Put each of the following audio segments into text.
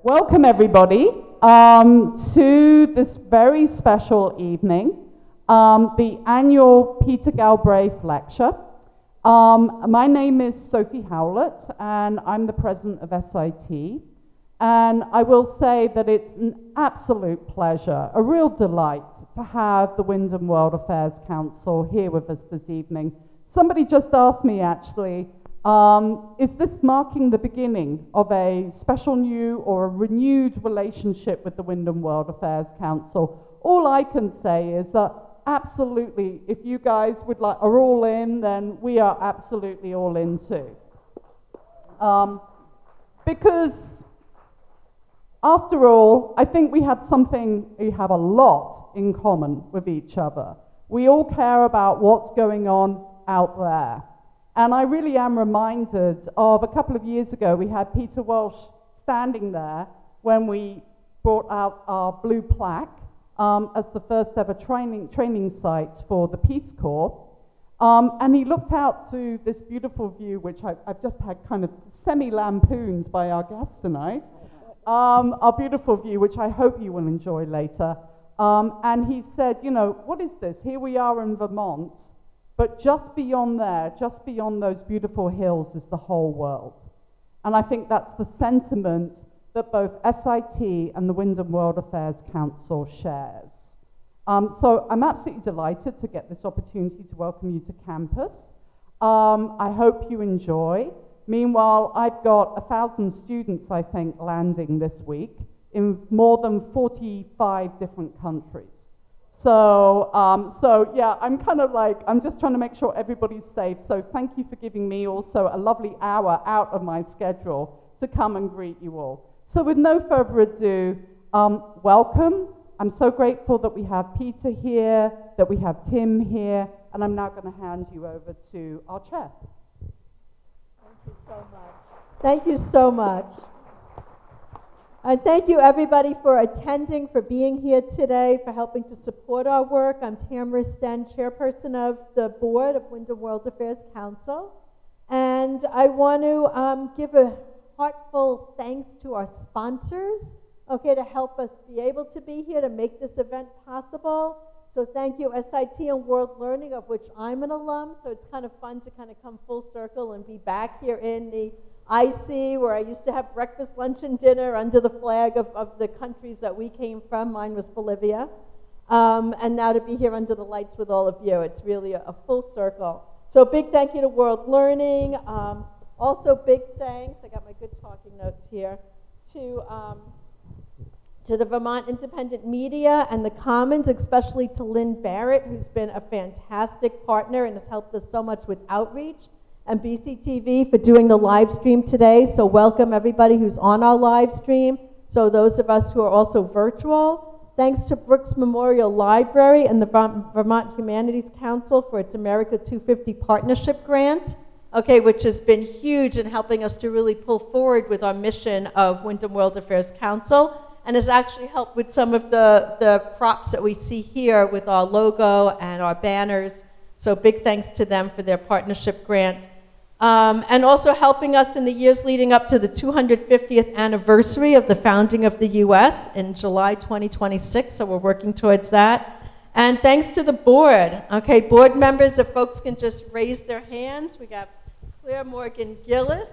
Welcome everybody to this very special evening, the annual Peter Galbraith Lecture. My name is Sophie Howlett and I'm the president of SIT. And I will say that it's an absolute pleasure, a real delight to have the Windham World Affairs Council here with us this evening. Somebody just asked me actually, is this marking the beginning of a special new or a renewed relationship with the Windham World Affairs Council? All I can say is that absolutely, if you guys are all in, then we are absolutely all in too. Because after all, I think we have a lot in common with each other. We all care about what's going on out there. And I really am reminded of a couple of years ago, we had Peter Welch standing there when we brought out our blue plaque as the first ever training site for the Peace Corps. And he looked out to this beautiful view, which I've just had kind of semi-lampooned by our guests tonight. Our beautiful view, which I hope you will enjoy later. And he said, you know, what is this? Here we are in Vermont. But just beyond there, just beyond those beautiful hills is the whole world. And I think that's the sentiment that both SIT and the Windham World Affairs Council shares. So I'm absolutely delighted to get this opportunity to welcome you to campus. I hope you enjoy. Meanwhile, I've got 1,000 students, I think, landing this week in more than 45 different countries. So yeah, I'm just trying to make sure everybody's safe. So thank you for giving me also a lovely hour out of my schedule to come and greet you all. So with no further ado, welcome. I'm so grateful that we have Peter here, that we have Tim here, and I'm now going to hand you over to our chair. Thank you so much. Thank you so much. And thank you everybody for attending, for being here today, for helping to support our work. I'm Tamara Sten, chairperson of the board of Windham World Affairs Council. And I want to give a heartfelt thanks to our sponsors, to help us be able to be here to make this event possible. So thank you, SIT and World Learning, of which I'm an alum. So it's kind of fun to kind of come full circle and be back here in the IC, where I used to have breakfast, lunch, and dinner under the flag of the countries that we came from. Mine was Bolivia. And now to be here under the lights with all of you, it's really a full circle. So big thank you to World Learning. Also big thanks, I got my good talking notes here, to the Vermont Independent Media and the Commons, especially to Lynn Barrett, who's been a fantastic partner and has helped us so much with outreach, and BCTV for doing the live stream today. So welcome everybody who's on our live stream. So those of us who are also virtual. Thanks to Brooks Memorial Library and the Vermont Humanities Council for its America 250 Partnership Grant, which has been huge in helping us to really pull forward with our mission of Windham World Affairs Council, and has actually helped with some of the props that we see here with our logo and our banners. So big thanks to them for their partnership grant. And also helping us in the years leading up to the 250th anniversary of the founding of the U.S. in July 2026, so we're working towards that. And thanks to the board. Board members, if folks can just raise their hands. We got Claire Morgan Gillis,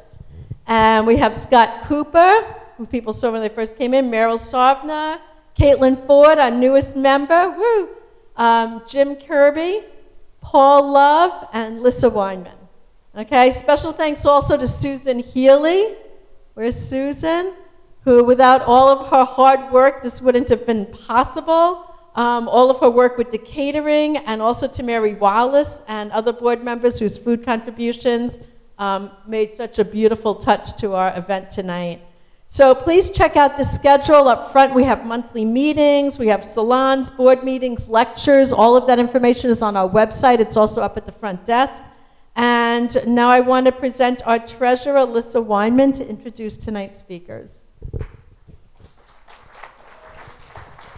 and we have Scott Cooper, who people saw when they first came in, Meryl Sovna, Caitlin Ford, our newest member, Jim Kirby, Paul Love, and Lissa Weinman. Special thanks also to Susan Healy. Where's Susan? Who, without all of her hard work, this wouldn't have been possible. All of her work with the catering, and also to Mary Wallace and other board members whose food contributions made such a beautiful touch to our event tonight. So please check out the schedule up front. We have monthly meetings, we have salons, board meetings, lectures. All of that information is on our website. It's also up at the front desk. And now I want to present our treasurer, Lissa Weinman, to introduce tonight's speakers.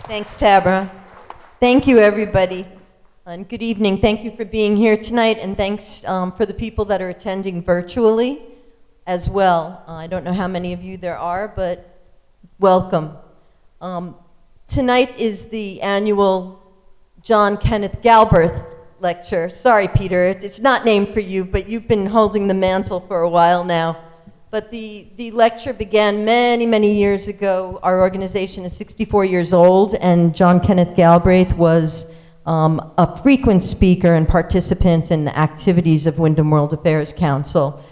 Thanks, Tabra. Thank you, everybody. And good evening. Thank you for being here tonight, and thanks for the people that are attending virtually as well. I don't know how many of you there are, but Welcome. Tonight is the annual John Kenneth Galbraith lecture. Sorry, Peter, it's not named for you, but you've been holding the mantle for a while now. But the lecture began many, many years ago. Our organization is 64 years old, and John Kenneth Galbraith was a frequent speaker and participant in the activities of Windham World Affairs Council.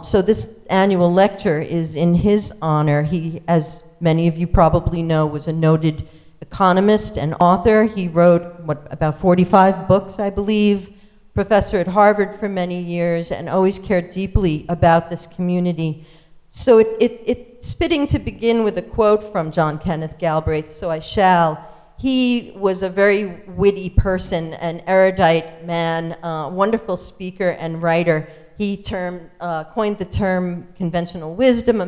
So this annual lecture is in his honor. He, as many of you probably know, was a noted economist and author. He wrote, about 45 books, I believe, professor at Harvard for many years, and always cared deeply about this community. So it's fitting to begin with a quote from John Kenneth Galbraith, so I shall. He was a very witty person, an erudite man, wonderful speaker and writer. He coined the term conventional wisdom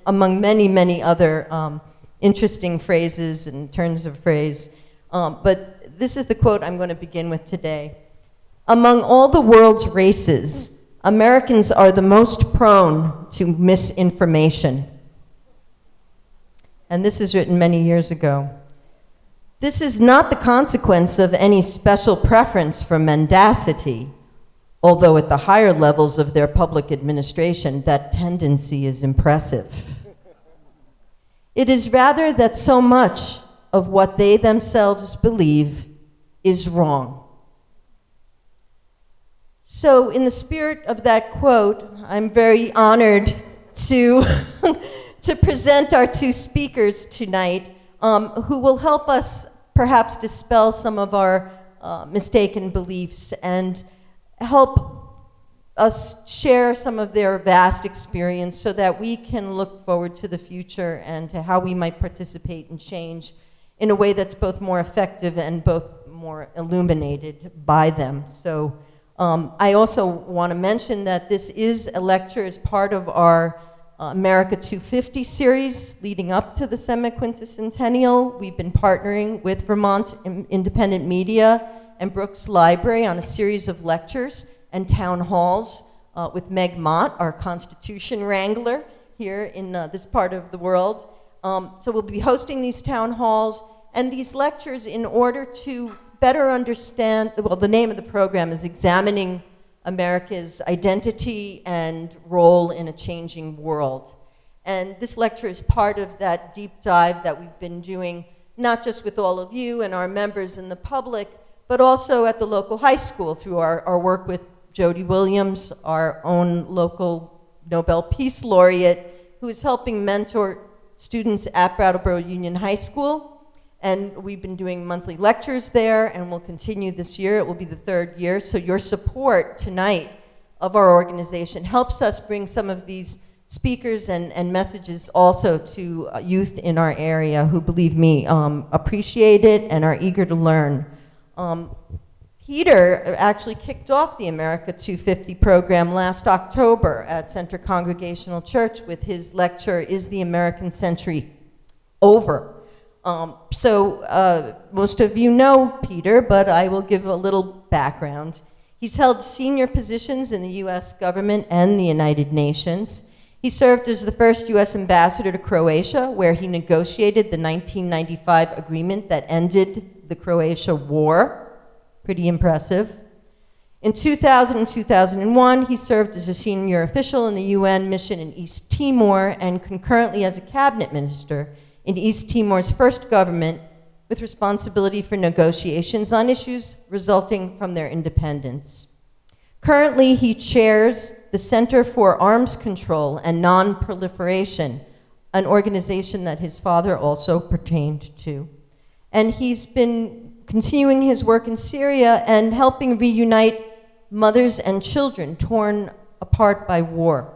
among many, many other interesting phrases and turns of phrase. But this is the quote I'm going to begin with today. Among all the world's races, Americans are the most prone to misinformation. And this is written many years ago. This is not the consequence of any special preference for mendacity, although at the higher levels of their public administration, that tendency is impressive. It is rather that so much of what they themselves believe is wrong. So in the spirit of that quote, I'm very honored to, to present our two speakers tonight, who will help us perhaps dispel some of our mistaken beliefs and help us share some of their vast experience so that we can look forward to the future and to how we might participate in change in a way that's both more effective and both more illuminated by them. So I also want to mention that this is a lecture as part of our America 250 series leading up to the semi-quinticentennial. We've been partnering with Vermont Independent Media and Brooks Library on a series of lectures and town halls with Meg Mott, our Constitution Wrangler here in this part of the world. So we'll be hosting these town halls and these lectures in order to better understand, well, the name of the program is Examining America's Identity and Role in a Changing World. And this lecture is part of that deep dive that we've been doing, not just with all of you and our members and the public, but also at the local high school through our work with Jody Williams, our own local Nobel Peace Laureate, who is helping mentor students at Brattleboro Union High School. And we've been doing monthly lectures there, and we'll continue this year. It will be the third year. So your support tonight of our organization helps us bring some of these speakers and messages also to youth in our area who, believe me, appreciate it and are eager to learn. Peter actually kicked off the America 250 program last October at Center Congregational Church with his lecture, Is the American Century Over? Most of you know Peter, but I will give a little background. He's held senior positions in the U.S. government and the United Nations. He served as the first U.S. ambassador to Croatia, where he negotiated the 1995 agreement that ended the Croatia War. Pretty impressive. In 2000 and 2001, he served as a senior official in the UN mission in East Timor and concurrently as a cabinet minister in East Timor's first government with responsibility for negotiations on issues resulting from their independence. Currently, he chairs the Center for Arms Control and Non-Proliferation, an organization that his father also pertained to. And he's been continuing his work in Syria and helping reunite mothers and children torn apart by war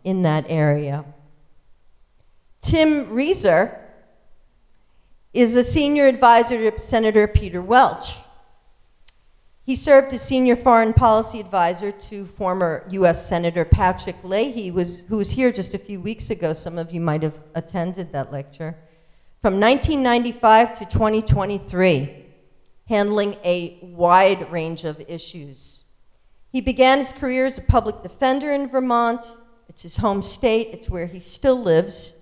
in that area. Tim Reiser is a senior advisor to Senator Peter Welch. He served as senior foreign policy advisor to former U.S. Senator Patrick Leahy, who was here just a few weeks ago. Some of you might have attended that lecture. From 1995 to 2023, handling a wide range of issues. He began his career as a public defender in Vermont. It's his home state. It's where he still lives.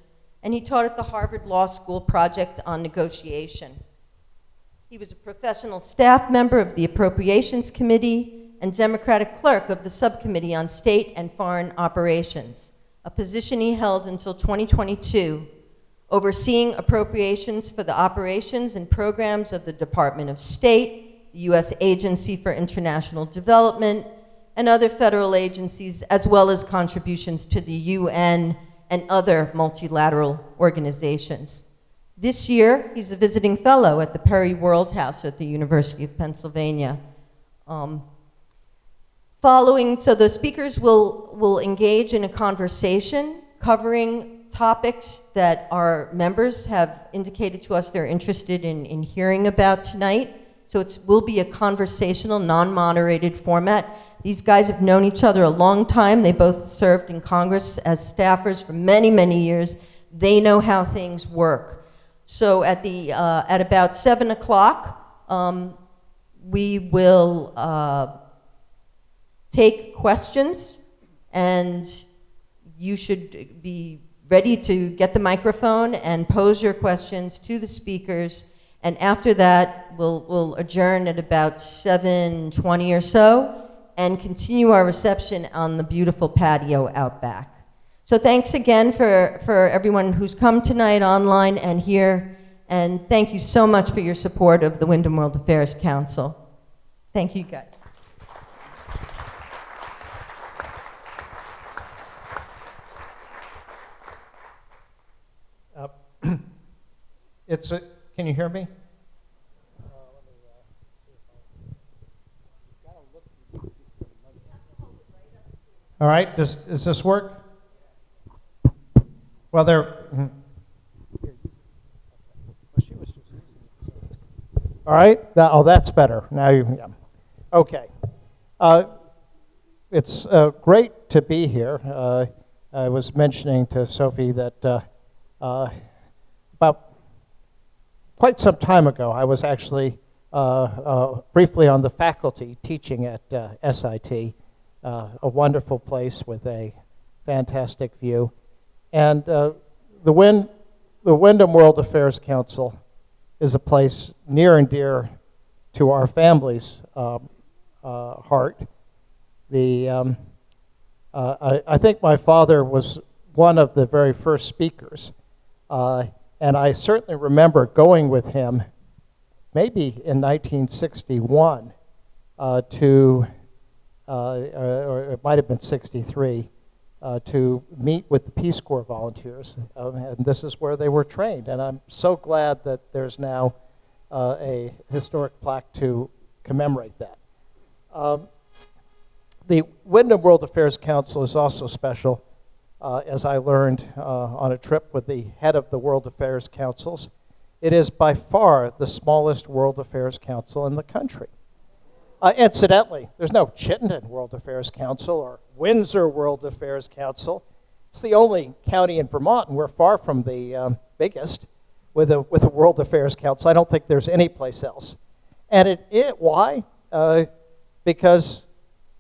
and he taught at the Harvard Law School Project on Negotiation. He was a professional staff member of the Appropriations Committee and Democratic clerk of the Subcommittee on State and Foreign Operations, a position he held until 2022, overseeing appropriations for the operations and programs of the Department of State, the U.S. Agency for International Development, and other federal agencies, as well as contributions to the UN and other multilateral organizations. This year, he's a visiting fellow at the Perry World House at the University of Pennsylvania. So the speakers will engage in a conversation covering topics that our members have indicated to us they're interested in hearing about tonight. So it will be a conversational, non-moderated format. These guys have known each other a long time. They both served in Congress as staffers for many, many years. They know how things work. So at about 7 o'clock, we will take questions, and you should be ready to get the microphone and pose your questions to the speakers. And after that, we'll adjourn at about 7:20 or so and continue our reception on the beautiful patio out back. So thanks again for everyone who's come tonight online and here, and thank you so much for your support of the Windham World Affairs Council. Thank you, guys. Can you hear me? All right, does this work? Well, all right, that's better. Now yeah. Okay. It's great to be here. I was mentioning to Sophie that about quite some time ago, I was actually briefly on the faculty teaching at SIT, a wonderful place with a fantastic view. And the Windham World Affairs Council is a place near and dear to our family's heart. I think my father was one of the very first speakers, and I certainly remember going with him, maybe in 1961, or it might have been 63, to meet with the Peace Corps volunteers, and this is where they were trained. And I'm so glad that there's now a historic plaque to commemorate that. The Windham World Affairs Council is also special, as I learned on a trip with the head of the World Affairs Councils. It is by far the smallest World Affairs Council in the country. Incidentally, there's no Chittenden World Affairs Council or Windsor World Affairs Council. It's the only county in Vermont, and we're far from the biggest with a World Affairs Council. I don't think there's any place else. And why? Because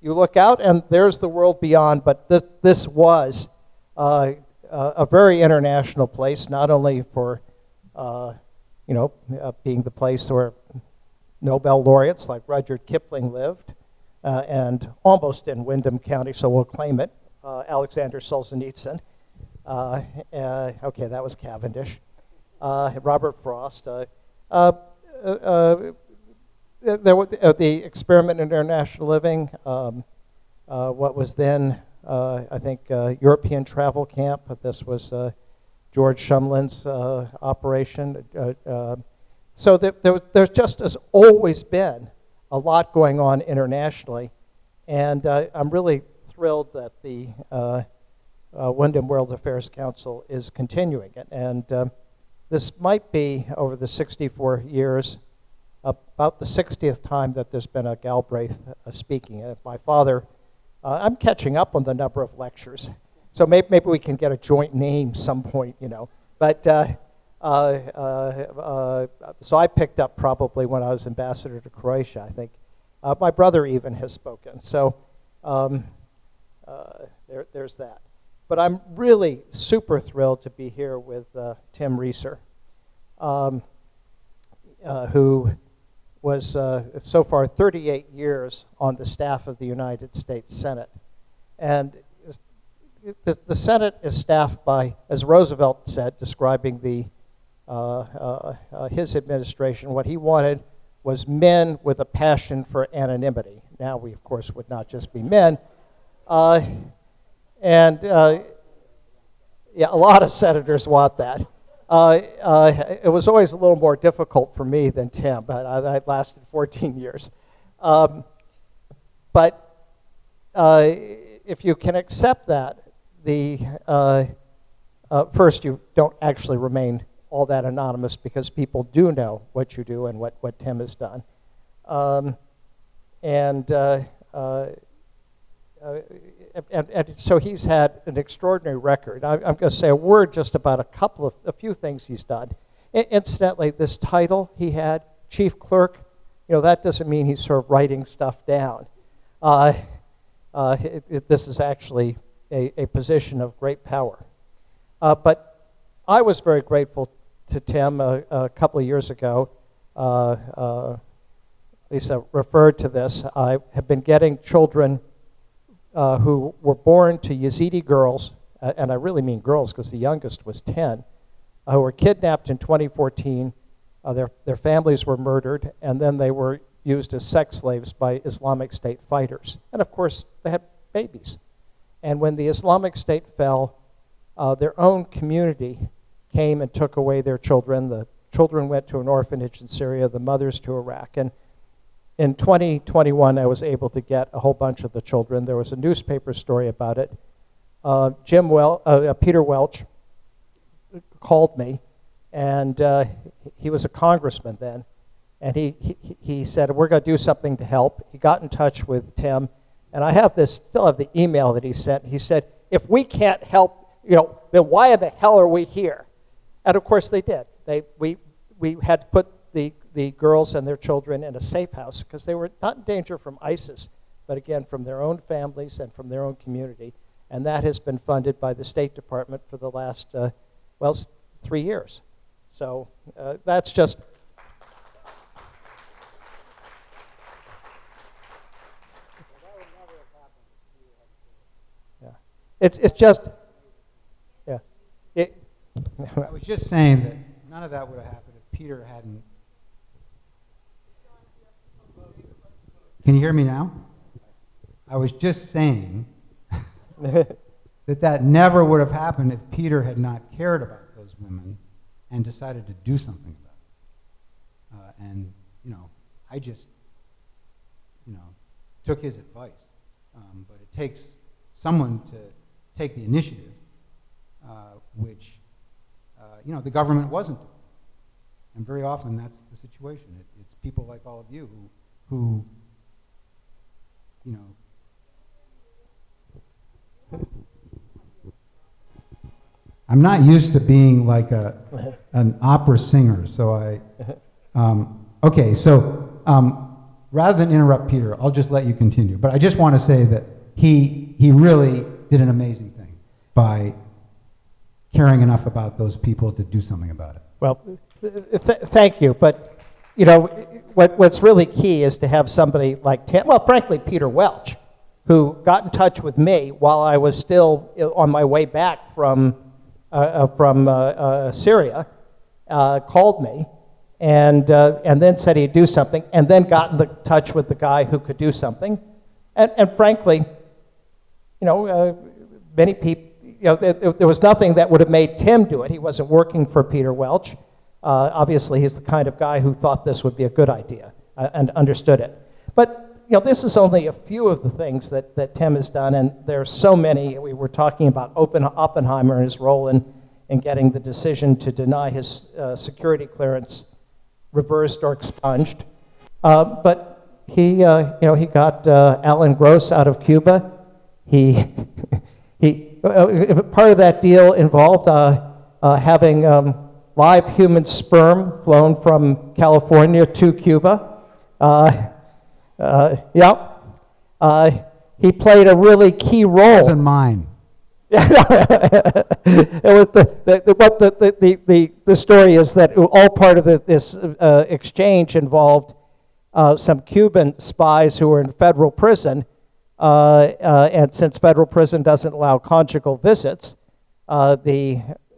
you look out and there's the world beyond, but this was a very international place, not only for being the place where Nobel laureates like Rudyard Kipling lived, and almost in Windham County, so we'll claim it, Alexander Solzhenitsyn. Okay, that was Cavendish. Robert Frost. The Experiment in International Living, what was then, I think, European Travel Camp. This was George Shumlin's operation. So there's just has always been a lot going on internationally, and I'm really thrilled that the Windham World Affairs Council is continuing it. And this might be, over the 64 years, about the 60th time that there's been a Galbraith speaking. My father, I'm catching up on the number of lectures, so maybe we can get a joint name some point, But so I picked up probably when I was ambassador to Croatia, I think. My brother even has spoken, so there's that. But I'm really super thrilled to be here with Tim Reiser, who was so far 38 years on the staff of the United States Senate. And the Senate is staffed by, as Roosevelt said, describing his administration, what he wanted was men with a passion for anonymity. Now we, of course, would not just be men. Yeah, a lot of senators want that. It was always a little more difficult for me than Tim, but I lasted 14 years. But if you can accept that, first, you don't actually remain all that anonymous because people do know what you do and what Tim has done. And so he's had an extraordinary record. I'm going to say a word just about a few things he's done. Incidentally, this title he had, chief clerk, that doesn't mean he's sort of writing stuff down. This is actually a position of great power. But I was very grateful to Tim a couple of years ago. Lisa referred to this. I have been getting children who were born to Yazidi girls, and I really mean girls because the youngest was 10, who were kidnapped in 2014. Their families were murdered, and then they were used as sex slaves by Islamic State fighters. And of course, they had babies. And when the Islamic State fell, their own community came and took away their children. The children went to an orphanage in Syria, the mothers to Iraq. And in 2021, I was able to get a whole bunch of the children. There was a newspaper story about it. Peter Welch called me, and he was a congressman then. And he said, we're going to do something to help. He got in touch with Tim, and I still have the email that he sent. He said, if we can't help, then why the hell are we here? And of course they did. We had to put the girls and their children in a safe house because they were not in danger from ISIS, but again from their own families and from their own community. And that has been funded by the State Department for the last, 3 years. So that's just... Yeah. It's just... Yeah. I was just saying that none of that would have happened if Peter hadn't... Can you hear me now? I was just saying that never would have happened if Peter had not cared about those women and decided to do something about it. I just, took his advice. But it takes someone to take the initiative, which, the government wasn't doing. And very often that's the situation. It's people like all of you who I'm not used to being like an opera singer, so okay, so rather than interrupt Peter, I'll just let you continue. But I just want to say that he really did an amazing thing by caring enough about those people to do something about it. Well, thank you, but what's really key is to have somebody like Tim, well, frankly, Peter Welch, who got in touch with me while I was still on my way back from Syria, called me, and then said he'd do something, and then got in touch with the guy who could do something, and frankly, many people, there was nothing that would have made Tim do it. He wasn't working for Peter Welch. Obviously, he's the kind of guy who thought this would be a good idea and understood it. But this is only a few of the things that Tim has done, and there are so many. We were talking about Oppenheimer and his role in getting the decision to deny his security clearance reversed or expunged. But he got Alan Gross out of Cuba. Part of that deal involved having live human sperm flown from California to Cuba. He played a really key role. It wasn't mine. It was the story is that all part of this exchange involved some Cuban spies who were in federal prison, and since federal prison doesn't allow conjugal visits,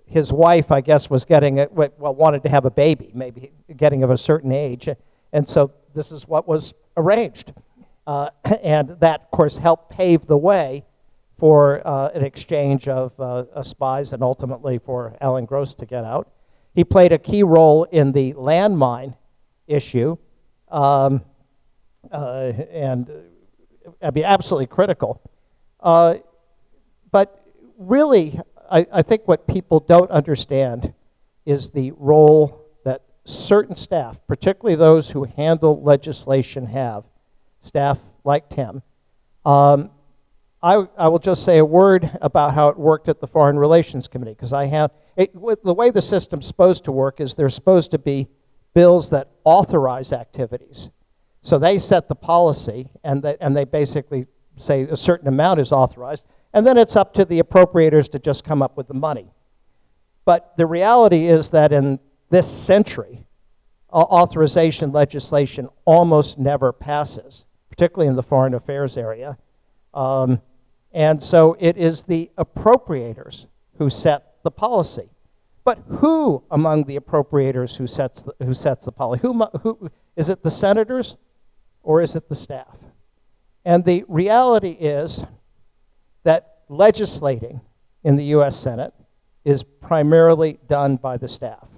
his wife, I guess, was wanted to have a baby, maybe getting of a certain age, and so this is what was arranged, and that, of course, helped pave the way for an exchange of spies and ultimately for Alan Gross to get out. He played a key role in the landmine issue, and I'd be absolutely critical. But really, I think what people don't understand is the role that certain staff, particularly those who handle legislation, have, staff like Tim. I will just say a word about how it worked at the Foreign Relations Committee, because the way the system's supposed to work is there's supposed to be bills that authorize activities. So they set the policy, and they basically say a certain amount is authorized, and then it's up to the appropriators to just come up with the money. But the reality is that in this century, authorization legislation almost never passes, particularly in the foreign affairs area. And so it is the appropriators who set the policy. But who among the appropriators who sets the policy? Who is it? The senators, or is it the staff? And the reality is that legislating in the U.S. Senate is primarily done by the staff.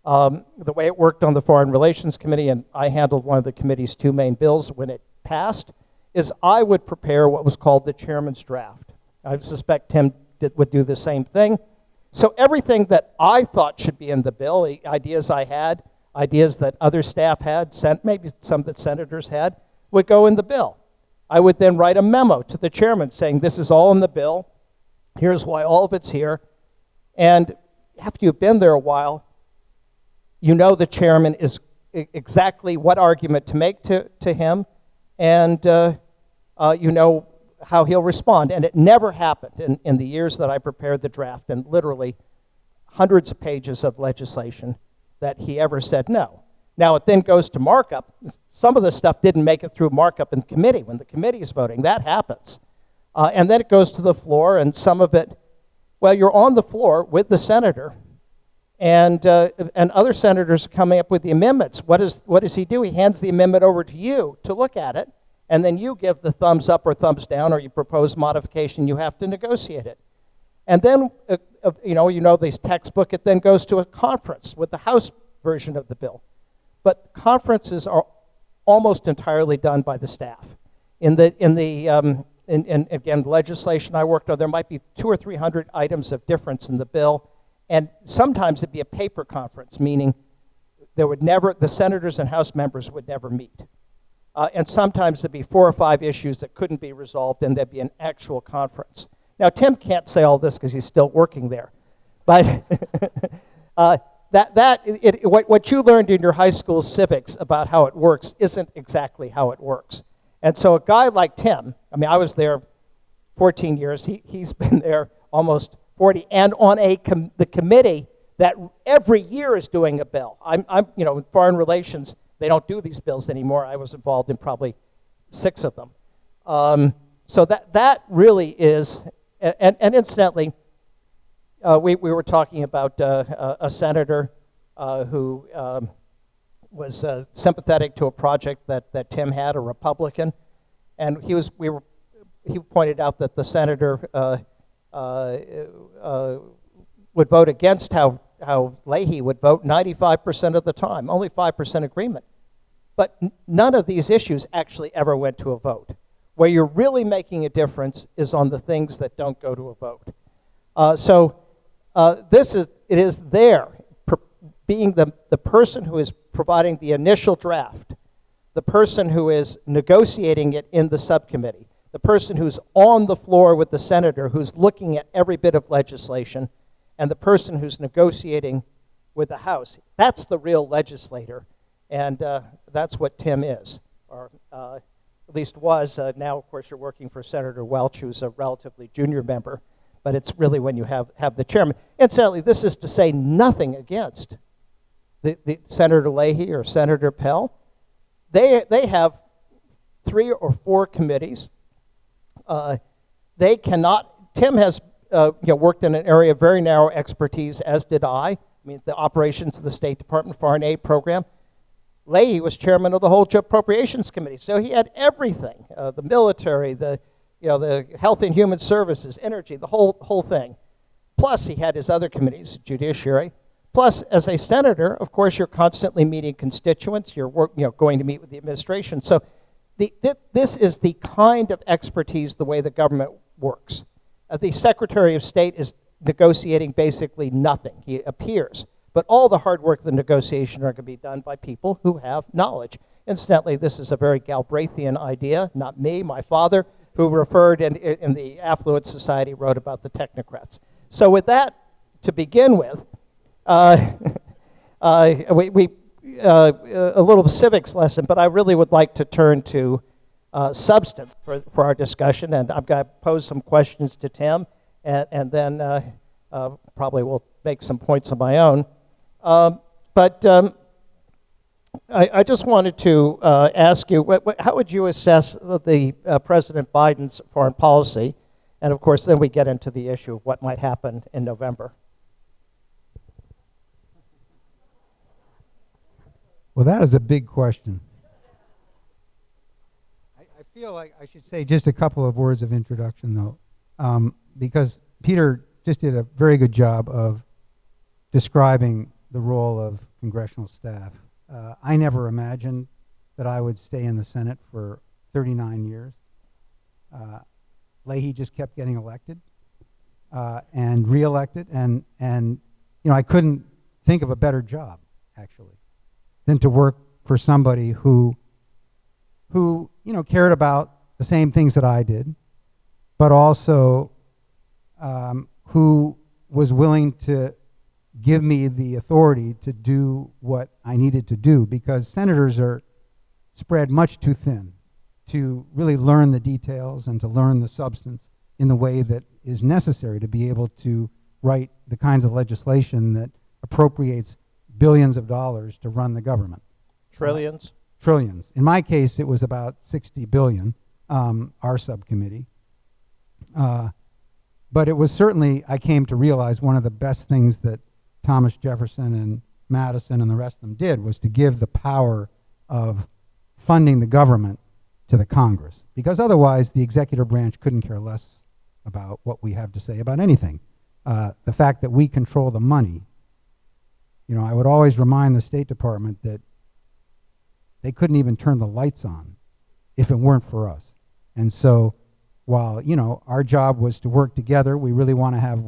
The way it worked on the Foreign Relations Committee, and I handled one of the committee's two main bills when it passed, is I would prepare what was called the chairman's draft. I suspect Tim would do the same thing. So everything that I thought should be in the bill, the ideas I had, ideas that other staff had, maybe some that senators had, would go in the bill. I would then write a memo to the chairman saying, this is all in the bill, here's why all of it's here, and after you've been there a while, you know the chairman is exactly what argument to make to him, and you know how he'll respond. And it never happened in the years that I prepared the draft, and literally hundreds of pages of legislation, that he ever said no. Now it then goes to markup. Some of the stuff didn't make it through markup in committee. When the committee is voting, that happens. And then it goes to the floor, and some of it, well, you're on the floor with the senator, and other senators are coming up with the amendments. What does he do? He hands the amendment over to you to look at it, and then you give the thumbs up or thumbs down, or you propose modification. You have to negotiate it. And then, you know this textbook, it then goes to a conference with the House version of the bill. But conferences are almost entirely done by the staff. In again, legislation I worked on, there might be 200 or 300 items of difference in the bill, and sometimes it'd be a paper conference, meaning the senators and House members would never meet. And sometimes there'd be 4 or 5 issues that couldn't be resolved, and there'd be an actual conference. Now, Tim can't say all this because he's still working there, but what you learned in your high school civics about how it works isn't exactly how it works. And so a guy like Tim, I mean, I was there 14 years. He's been there almost 40, and on the committee that every year is doing a bill. I'm in foreign relations, they don't do these bills anymore. I was involved in probably 6 of them. So that really is, and incidentally, we were talking about a senator who was sympathetic to a project that Tim had, a Republican, and he pointed out that the senator would vote against how Leahy would vote 95% of the time, only 5% agreement. But none of these issues actually ever went to a vote. Where you're really making a difference is on the things that don't go to a vote. It is there, being the person who is providing the initial draft, the person who is negotiating it in the subcommittee, the person who's on the floor with the senator who's looking at every bit of legislation, and the person who's negotiating with the House. That's the real legislator, and that's what Tim is, or at least was. Now, of course, you're working for Senator Welch, who's a relatively junior member. but it's really when you have the chairman. Incidentally, this is to say nothing against the Senator Leahy or Senator Pell. They have 3 or 4 committees. They cannot. Tim has worked in an area of very narrow expertise, as did I. I mean, the operations of the State Department Foreign Aid Program. Leahy was chairman of the whole Appropriations Committee, so he had everything: the military, the Health and Human Services, energy, the whole thing. Plus, he had his other committees, Judiciary. Plus, as a senator, of course, you're constantly meeting constituents. You're going to meet with the administration. So, this is the kind of expertise, the way the government works. The Secretary of State is negotiating basically nothing. He appears. But all the hard work of the negotiation are going to be done by people who have knowledge. Incidentally, this is a very Galbraithian idea, not me, my father, who referred in the Affluent Society, wrote about the technocrats. So with that, to begin with, a little civics lesson, but I really would like to turn to substance for our discussion, and I'm going to pose some questions to Tim, and then probably will make some points of my own. I just wanted to ask you, how would you assess the President Biden's foreign policy? And of course, then we get into the issue of what might happen in November. Well, that is a big question. I feel like I should say just a couple of words of introduction, though, because Peter just did a very good job of describing the role of congressional staff. I never imagined that I would stay in the Senate for 39 years. Leahy just kept getting elected and reelected, and I couldn't think of a better job, actually, than to work for somebody who cared about the same things that I did, but also who was willing to give me the authority to do what I needed to do, because senators are spread much too thin to really learn the details and to learn the substance in the way that is necessary to be able to write the kinds of legislation that appropriates billions of dollars to run the government. Trillions? Trillions. In my case, it was about 60 billion, our subcommittee. But it was certainly, I came to realize, one of the best things that Thomas Jefferson and Madison and the rest of them did was to give the power of funding the government to the Congress, because otherwise the executive branch couldn't care less about what we have to say about anything. The fact that we control the money, I would always remind the State Department that they couldn't even turn the lights on if it weren't for us. And so while, our job was to work together, we really want to have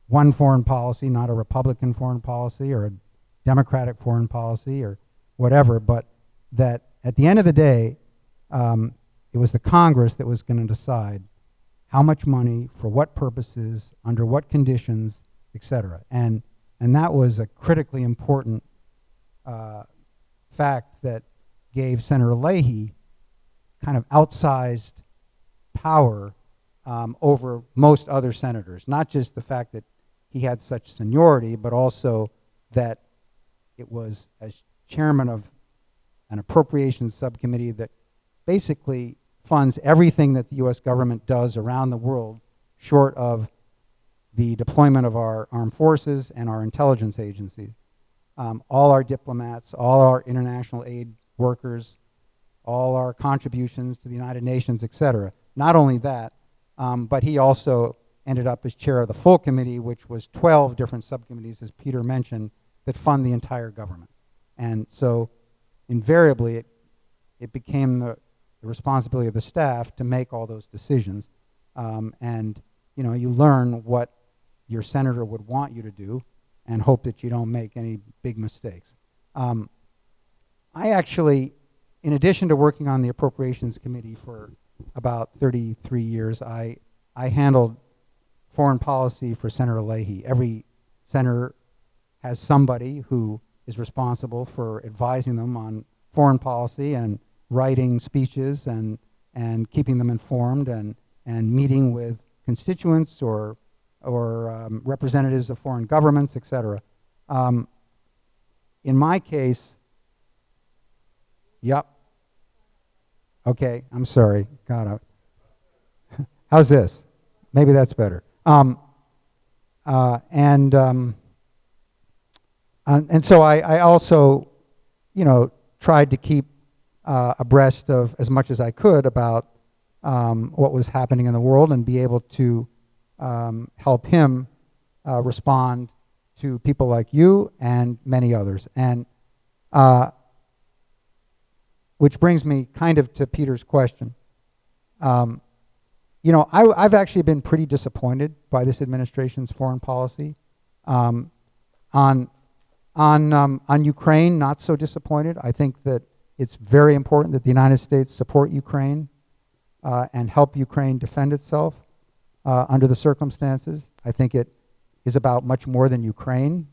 one foreign policy, not a Republican foreign policy or a Democratic foreign policy or whatever, but that at the end of the day, it was the Congress that was going to decide how much money, for what purposes, under what conditions, et cetera. And that was a critically important fact that gave Senator Leahy kind of outsized power over most other senators. Not just the fact that he had such seniority, but also that it was as chairman of an appropriations subcommittee that basically funds everything that the U.S. government does around the world, short of the deployment of our armed forces and our intelligence agencies. All our diplomats, all our international aid workers, all our contributions to the United Nations, et cetera. Not only that, but he also ended up as chair of the full committee, which was 12 different subcommittees, as Peter mentioned, that fund the entire government. And so invariably, it became the responsibility of the staff to make all those decisions. And you learn what your senator would want you to do and hope that you don't make any big mistakes. I actually, in addition to working on the Appropriations Committee for about 33 years, I handled foreign policy for Senator Leahy. Every senator has somebody who is responsible for advising them on foreign policy and writing speeches and keeping them informed and meeting with constituents or representatives of foreign governments, etc. In my case, yep. Okay, I'm sorry. God, how's this? Maybe that's better. And so I also, tried to keep abreast of as much as I could about what was happening in the world and be able to help him respond to people like you and many others. And which brings me kind of to Peter's question. I've actually been pretty disappointed by this administration's foreign policy. On Ukraine, not so disappointed. I think that it's very important that the United States support Ukraine and help Ukraine defend itself under the circumstances. I think it is about much more than Ukraine.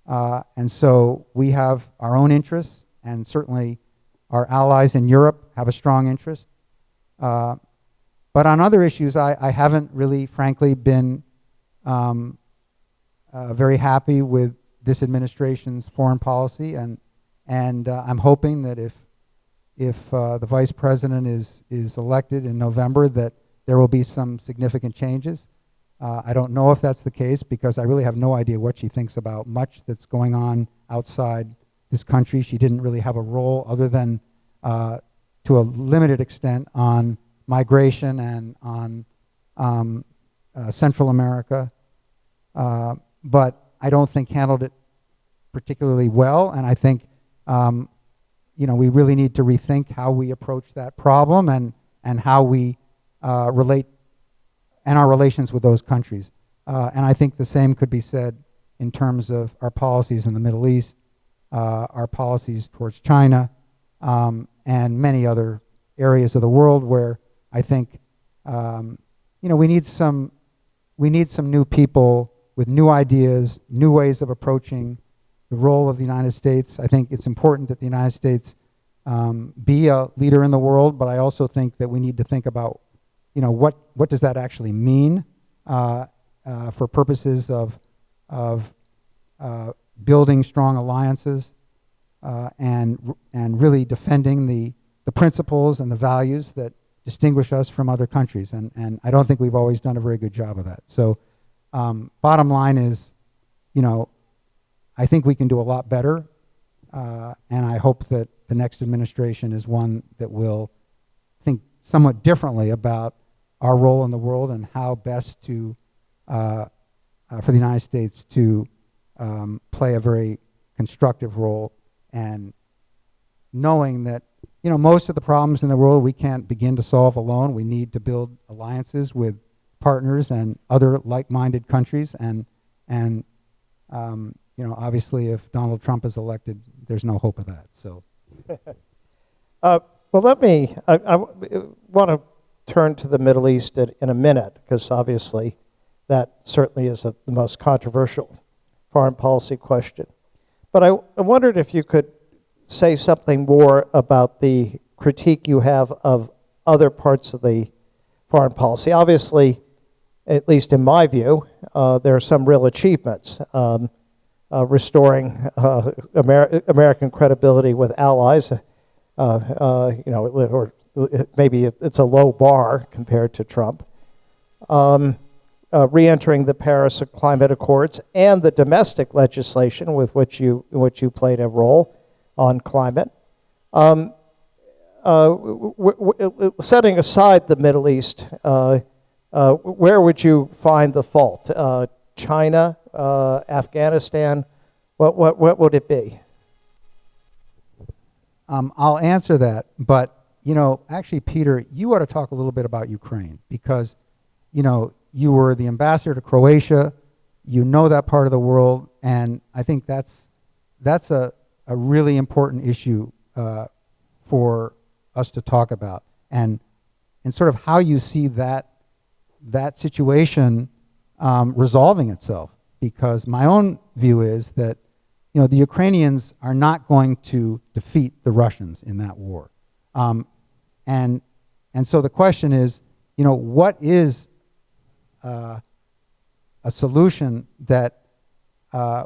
And so we have our own interests, and certainly our allies in Europe have a strong interest. But on other issues, I haven't really, frankly, been very happy with this administration's foreign policy, and I'm hoping that if the vice president is elected in November, that there will be some significant changes. I don't know if that's the case because I really have no idea what she thinks about much that's going on outside this country. She didn't really have a role other than to a limited extent on migration and on Central America, but I don't think handled it particularly well, and I think we really need to rethink how we approach that problem and how we relate and our relations with those countries. And I think the same could be said in terms of our policies in the Middle East, our policies towards China, and many other areas of the world where I think we need some new people with new ideas, new ways of approaching the role of the United States. I think it's important that the United States be a leader in the world, but I also think that we need to think about what does that actually mean for purposes of building strong alliances and really defending the principles and the values that distinguish us from other countries. And I don't think we've always done a very good job of that. So bottom line is, I think we can do a lot better, and I hope that the next administration is one that will think somewhat differently about our role in the world and how best to, for the United States to play a very constructive role, and knowing that most of the problems in the world we can't begin to solve alone. We need to build alliances with partners and other like-minded countries, and obviously if Donald Trump is elected, there's no hope of that. So, well, I want to turn to the Middle East in a minute, because obviously that certainly is the most controversial foreign policy question. But I wondered if you could say something more about the critique you have of other parts of the foreign policy. Obviously, at least in my view, there are some real achievements. Restoring American credibility with allies, or maybe it's a low bar compared to Trump. Re-entering the Paris Climate Accords and the domestic legislation with which you played a role on climate. Setting aside the Middle East, where would you find the fault? China, Afghanistan, what would it be? I'll answer that, but actually, Peter, you ought to talk a little bit about Ukraine, because you were the ambassador to Croatia, that part of the world, and I think that's a really important issue for us to talk about, and sort of how you see that situation resolving itself. Because my own view is that the Ukrainians are not going to defeat the Russians in that war, and so the question is, what is a solution that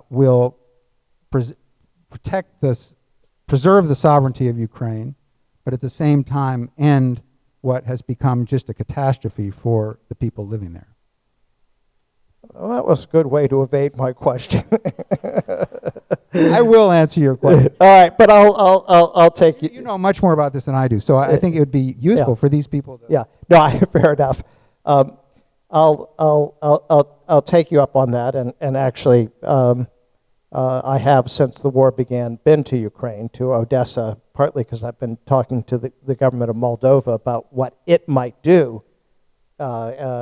will preserve the sovereignty of Ukraine, but at the same time end what has become just a catastrophe for the people living there? Well, that was a good way to evade my question. I will answer your question. All right, but I'll take you. You know much more about this than I do, so I think it would be useful Yeah. for these people to... Yeah, no, fair enough. I'll take you up on that, and actually, I have, since the war began, been to Ukraine, to Odessa, partly because I've been talking to the government of Moldova about what it might do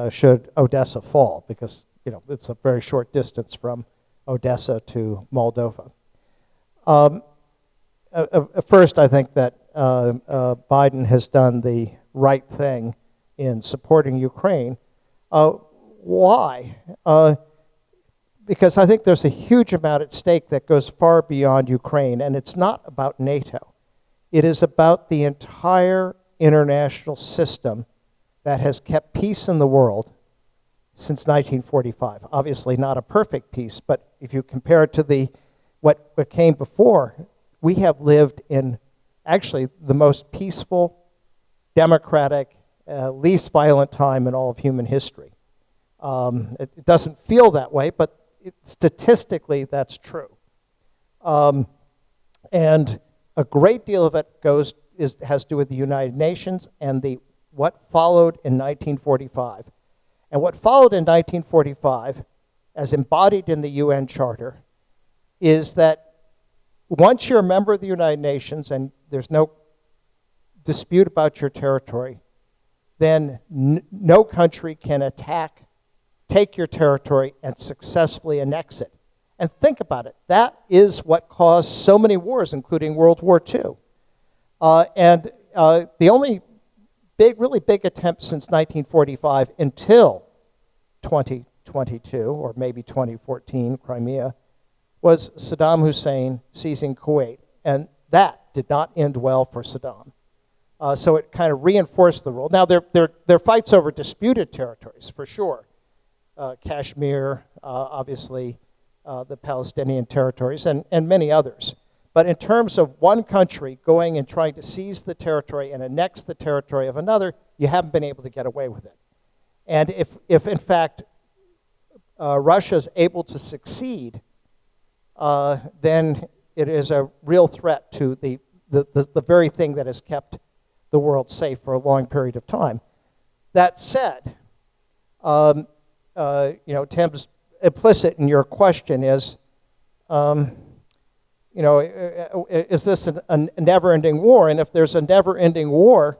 should Odessa fall, because it's a very short distance from Odessa to Moldova. First, I think that Biden has done the right thing in supporting Ukraine. Why? Because I think there's a huge amount at stake that goes far beyond Ukraine, and it's not about NATO. It is about the entire international system that has kept peace in the world since 1945. Obviously not a perfect peace, but if you compare it to what came before, we have lived in actually the most peaceful, democratic, least violent time in all of human history. It doesn't feel that way, but statistically that's true. And a great deal of it has to do with the United Nations and what followed in 1945. And what followed in 1945, as embodied in the UN Charter, is that once you're a member of the United Nations and there's no dispute about your territory, then no country can take your territory and successfully annex it. And think about it. That is what caused so many wars, including World War II. And the only really big attempt since 1945 until 2022, or maybe 2014, Crimea, was Saddam Hussein seizing Kuwait. And that did not end well for Saddam. So it kind of reinforced the rule. Now, there are fights over disputed territories, for sure. Kashmir, obviously, the Palestinian territories, and many others. But in terms of one country going and trying to seize the territory and annex the territory of another, you haven't been able to get away with it. And if in fact, Russia's able to succeed, then it is a real threat to the very thing that has kept the world safe for a long period of time. That said, Tim's implicit in your question is, is this a never-ending war? And if there's a never-ending war,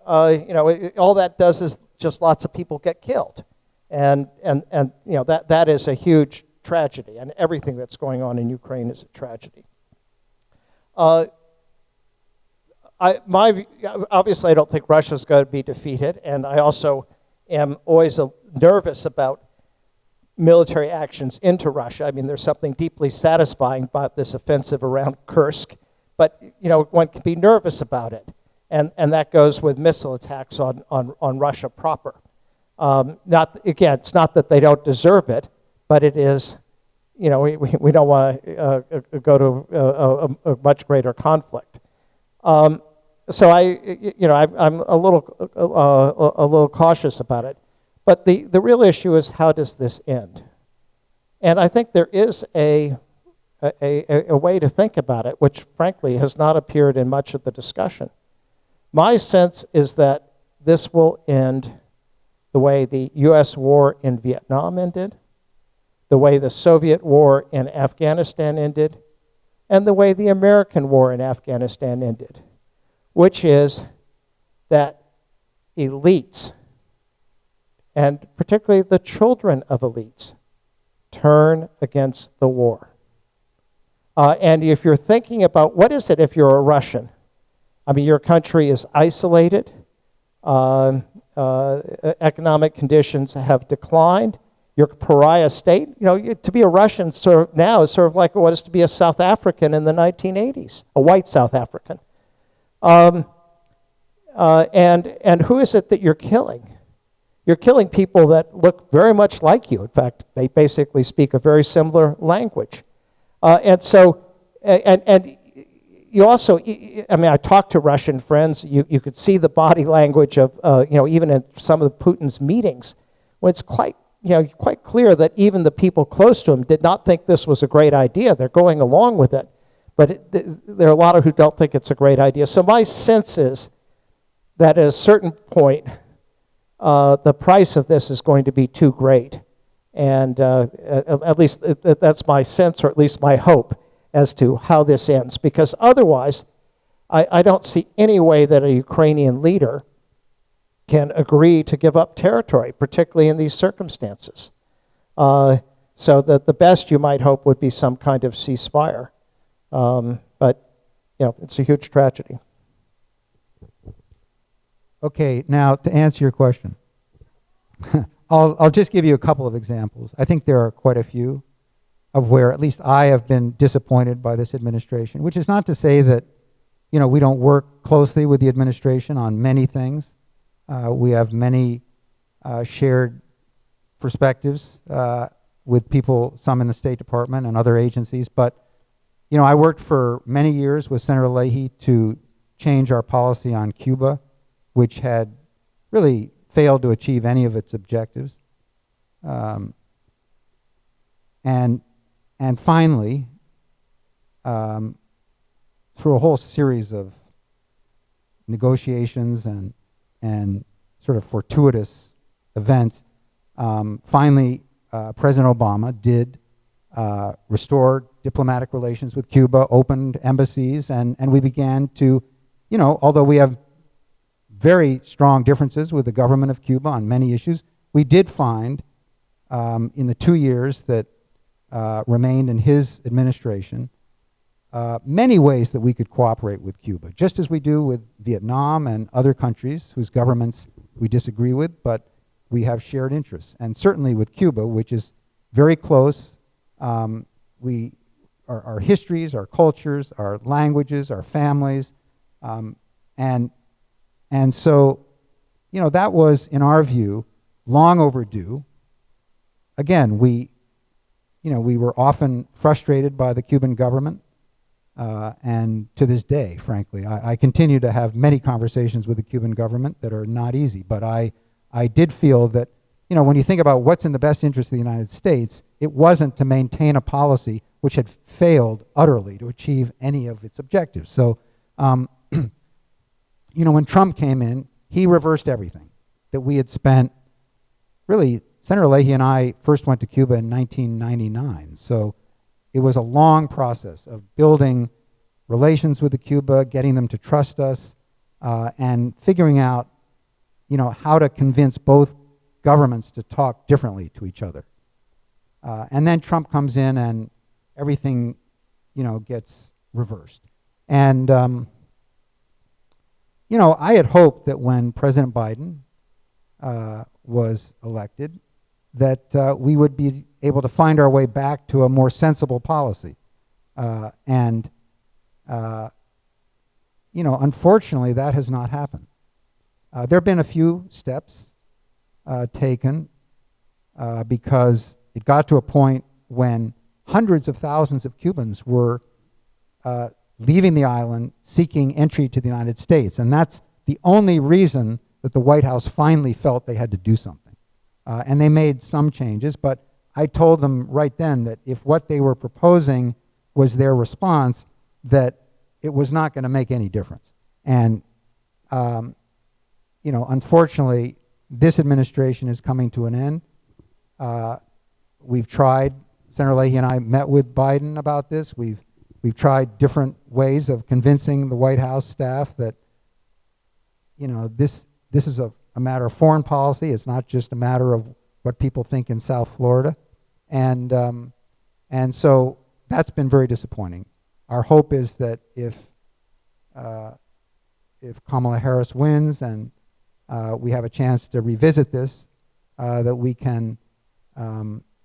all that does is just lots of people get killed, and that is a huge tragedy, and everything that's going on in Ukraine is a tragedy. Obviously, I don't think Russia's going to be defeated, and I also am always nervous about military actions into Russia. I mean, there's something deeply satisfying about this offensive around Kursk, but one can be nervous about it, and that goes with missile attacks on Russia proper. It's not that they don't deserve it, but it is, we don't want to go to a much greater conflict. So I'm a little cautious about it. But the real issue is, how does this end? And I think there is a way to think about it, which frankly has not appeared in much of the discussion. My sense is that this will end the way the US war in Vietnam ended, the way the Soviet war in Afghanistan ended, and the way the American war in Afghanistan ended, which is that elites, and particularly the children of elites, turn against the war. And if you're thinking about, what is it if you're a Russian? I mean, your country is isolated, economic conditions have declined, you're a pariah state. To be a Russian now is sort of like what is to be a South African in the 1980s, a white South African. And who is it that you're killing? you're killing people that look very much like you. In fact, they basically speak a very similar language. And you also, I mean, I talked to Russian friends. You could see the body language of, even in some of Putin's meetings, when it's quite clear that even the people close to him did not think this was a great idea. They're going along with it. But there are a lot who don't think it's a great idea. So my sense is that at a certain point, the price of this is going to be too great. And at least that's my sense, or at least my hope, as to how this ends. Because otherwise, I don't see any way that a Ukrainian leader can agree to give up territory, particularly in these circumstances. So that the best you might hope would be some kind of ceasefire. But it's a huge tragedy. Okay, now to answer your question, I'll just give you a couple of examples. I think there are quite a few of where at least I have been disappointed by this administration, which is not to say that we don't work closely with the administration on many things. We have many shared perspectives with people, some in the State Department and other agencies, but I worked for many years with Senator Leahy to change our policy on Cuba, which had really failed to achieve any of its objectives. And finally, through a whole series of negotiations and sort of fortuitous events, finally President Obama did restore diplomatic relations with Cuba, opened embassies, and we began to, although we have very strong differences with the government of Cuba on many issues, we did find in the 2 years that remained in his administration many ways that we could cooperate with Cuba, just as we do with Vietnam and other countries whose governments we disagree with, but we have shared interests. And certainly with Cuba, which is very close. Our histories, our cultures, our languages, our families, and so, that was, in our view, long overdue. Again, we were often frustrated by the Cuban government, and to this day, frankly, I continue to have many conversations with the Cuban government that are not easy, but I did feel that, when you think about what's in the best interest of the United States, it wasn't to maintain a policy which had failed utterly to achieve any of its objectives. So, when Trump came in, he reversed everything that we had spent. Really, Senator Leahy and I first went to Cuba in 1999. So it was a long process of building relations with Cuba, getting them to trust us, and figuring out, how to convince both governments to talk differently to each other. And then Trump comes in and everything, gets reversed. And, I had hoped that when President Biden was elected, that we would be able to find our way back to a more sensible policy. Unfortunately, that has not happened. There have been a few steps taken because it got to a point when hundreds of thousands of Cubans were leaving the island seeking entry to the United States. And that's the only reason that the White House finally felt they had to do something. And they made some changes, but I told them right then that if what they were proposing was their response, that it was not going to make any difference. And unfortunately, this administration is coming to an end. We've tried, Senator Leahy and I met with Biden about this. We've tried different ways of convincing the White House staff that, this is a matter of foreign policy. It's not just a matter of what people think in South Florida. And so that's been very disappointing. Our hope is that if Kamala Harris wins and we have a chance to revisit this, that we can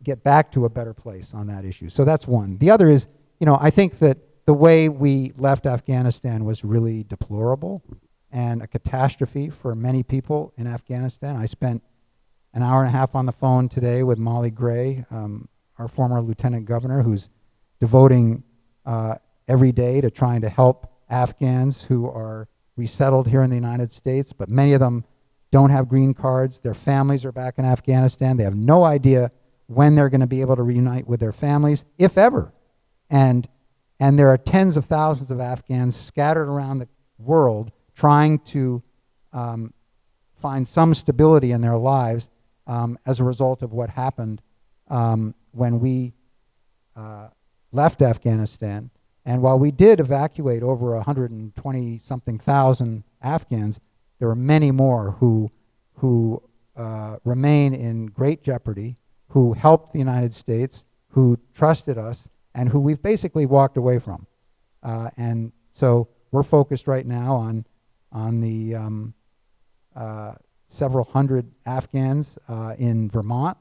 get back to a better place on that issue. So that's one. The other is, I think that the way we left Afghanistan was really deplorable and a catastrophe for many people in Afghanistan. I spent an hour and a half on the phone today with Molly Gray, our former lieutenant governor, who's devoting every day to trying to help Afghans who are resettled here in the United States, but many of them don't have green cards. Their families are back in Afghanistan. They have no idea when they're going to be able to reunite with their families, if ever. And there are tens of thousands of Afghans scattered around the world trying to find some stability in their lives as a result of what happened when we left Afghanistan. And while we did evacuate over 120-something thousand Afghans, there are many more who remain in great jeopardy, who helped the United States, who trusted us, and who we've basically walked away from. And so we're focused right now on the several hundred Afghans in Vermont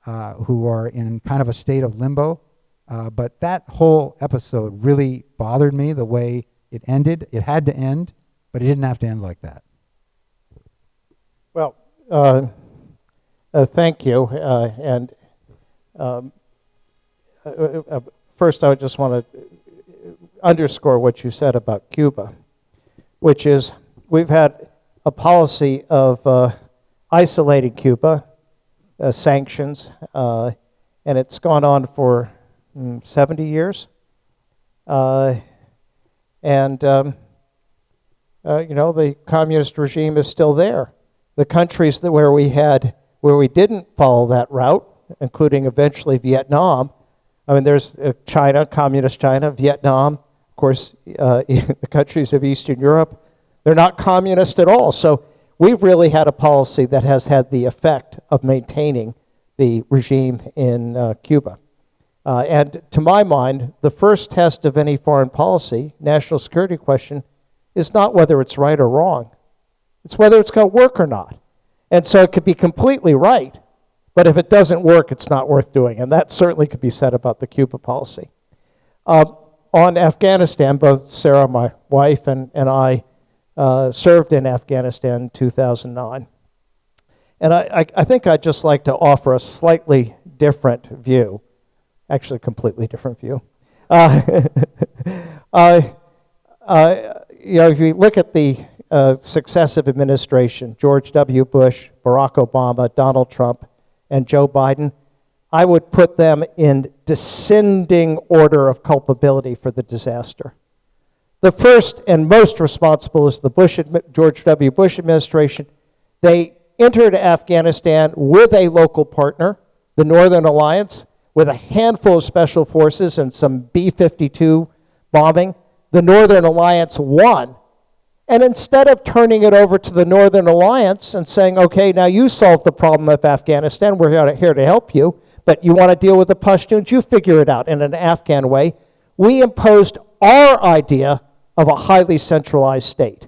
who are in kind of a state of limbo. But that whole episode really bothered me, the way it ended. It had to end, but it didn't have to end like that. Well, thank you. First, I just want to underscore what you said about Cuba, which is we've had a policy of isolating Cuba, sanctions, and it's gone on for 70 years. The communist regime is still there. The countries where we didn't follow that route, including eventually Vietnam. I mean, there's China, communist China, Vietnam, of course, the countries of Eastern Europe. They're not communist at all. So we've really had a policy that has had the effect of maintaining the regime in Cuba. And to my mind, the first test of any foreign policy, national security question, is not whether it's right or wrong. It's whether it's going to work or not. And so it could be completely right, but if it doesn't work, it's not worth doing. And that certainly could be said about the Cuba policy. On Afghanistan, both Sarah, my wife, and I served in Afghanistan in 2009. And I think I'd just like to offer a slightly different view, actually a completely different view. If you look at the successive administration, George W. Bush, Barack Obama, Donald Trump, and Joe Biden, I would put them in descending order of culpability for the disaster. The first and most responsible is the George W. Bush administration. They entered Afghanistan with a local partner, the Northern Alliance, with a handful of special forces and some B-52 bombing. The Northern Alliance won. And instead of turning it over to the Northern Alliance and saying, okay, now you solve the problem of Afghanistan, we're here to help you, but you want to deal with the Pashtuns, you figure it out in an Afghan way, we imposed our idea of a highly centralized state.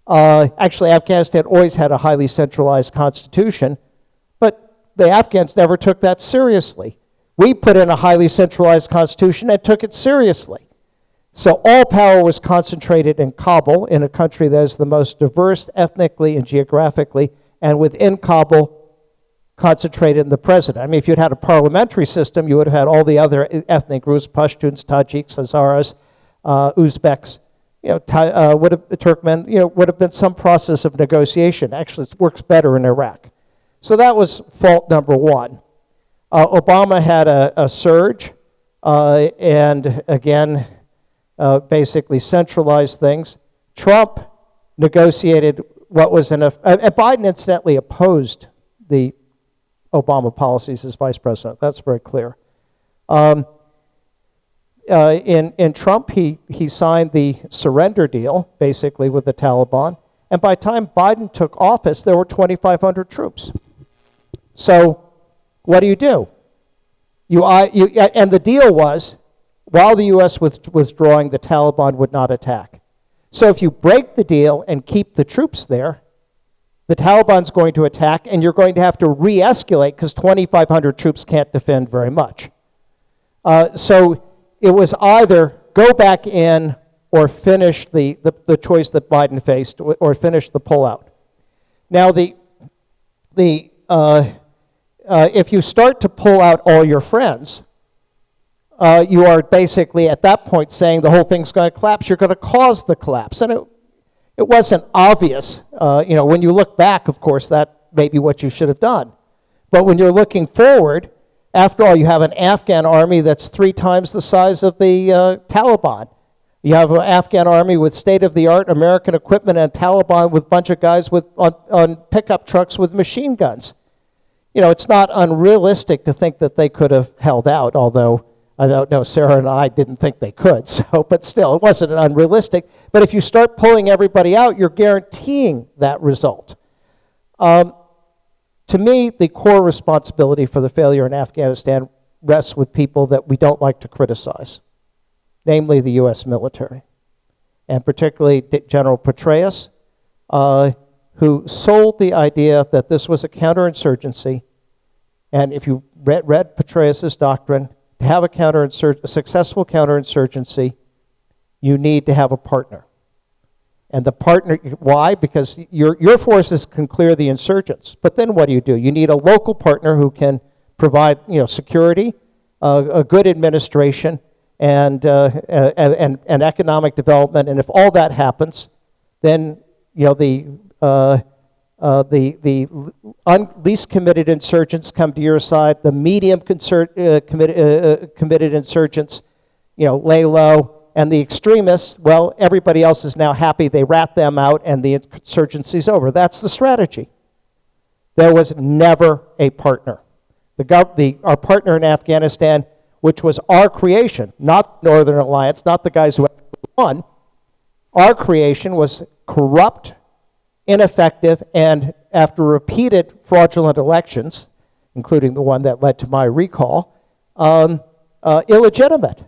Actually, Afghanistan always had a highly centralized constitution, but the Afghans never took that seriously. We put in a highly centralized constitution and took it seriously. So all power was concentrated in Kabul, in a country that is the most diverse ethnically and geographically, and within Kabul, concentrated in the president. I mean, if you'd had a parliamentary system, you would have had all the other ethnic groups, Pashtuns, Tajiks, Hazaras, Uzbeks, Turkmen, would have been some process of negotiation. Actually, it works better in Iraq. So that was fault number one. Obama had a surge, and again, basically centralized things. Trump negotiated what was and Biden incidentally opposed the Obama policies as vice president. That's very clear. In Trump, he signed the surrender deal, basically, with the Taliban. And by the time Biden took office, there were 2,500 troops. So what do? And the deal was, while the U.S. was withdrawing, the Taliban would not attack. So if you break the deal and keep the troops there, the Taliban's going to attack, and you're going to have to re-escalate because 2,500 troops can't defend very much. So it was either go back in or finish the choice that Biden faced, or finish the pullout. Now, the if you start to pull out all your friends, you are basically at that point saying the whole thing's going to collapse. You're going to cause the collapse. And it wasn't obvious. When you look back, of course, that may be what you should have done. But when you're looking forward, after all, you have an Afghan army that's 3 times the size of the Taliban. You have an Afghan army with state-of-the-art American equipment and Taliban with a bunch of guys on pickup trucks with machine guns. It's not unrealistic to think that they could have held out, although I don't know, Sarah and I didn't think they could, but still, it wasn't unrealistic. But if you start pulling everybody out, you're guaranteeing that result. To me, the core responsibility for the failure in Afghanistan rests with people that we don't like to criticize, namely the U.S. military, and particularly General Petraeus, who sold the idea that this was a counterinsurgency. And if you read Petraeus's doctrine, to have a successful counterinsurgency, you need to have a partner. And the partner, why? Because your forces can clear the insurgents. But then what do? You need a local partner who can provide, security, a good administration, and economic development. And if all that happens, then the least committed insurgents come to your side. The medium committed insurgents, lay low. And the extremists, well, everybody else is now happy. They rat them out, and the insurgency's over. That's the strategy. There was never a partner. Our partner in Afghanistan, which was our creation, not Northern Alliance, not the guys who won. Our creation was corrupt, ineffective, and after repeated fraudulent elections, including the one that led to my recall, illegitimate.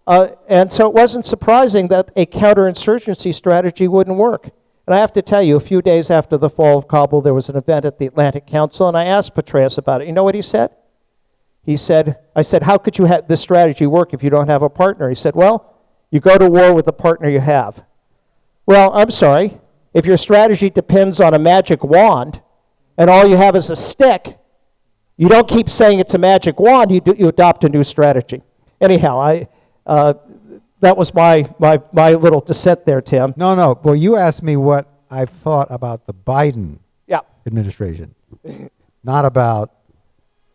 And so it wasn't surprising that a counterinsurgency strategy wouldn't work. And I have to tell you, a few days after the fall of Kabul, there was an event at the Atlantic Council, and I asked Petraeus about it. You know what he said? I said, how could you have this strategy work if you don't have a partner? He said, well, you go to war with the partner you have. Well, I'm sorry. If your strategy depends on a magic wand, and all you have is a stick, you don't keep saying it's a magic wand, you adopt a new strategy. Anyhow, that was my little dissent there, Tim. No. Well, you asked me what I thought about the Biden administration, not about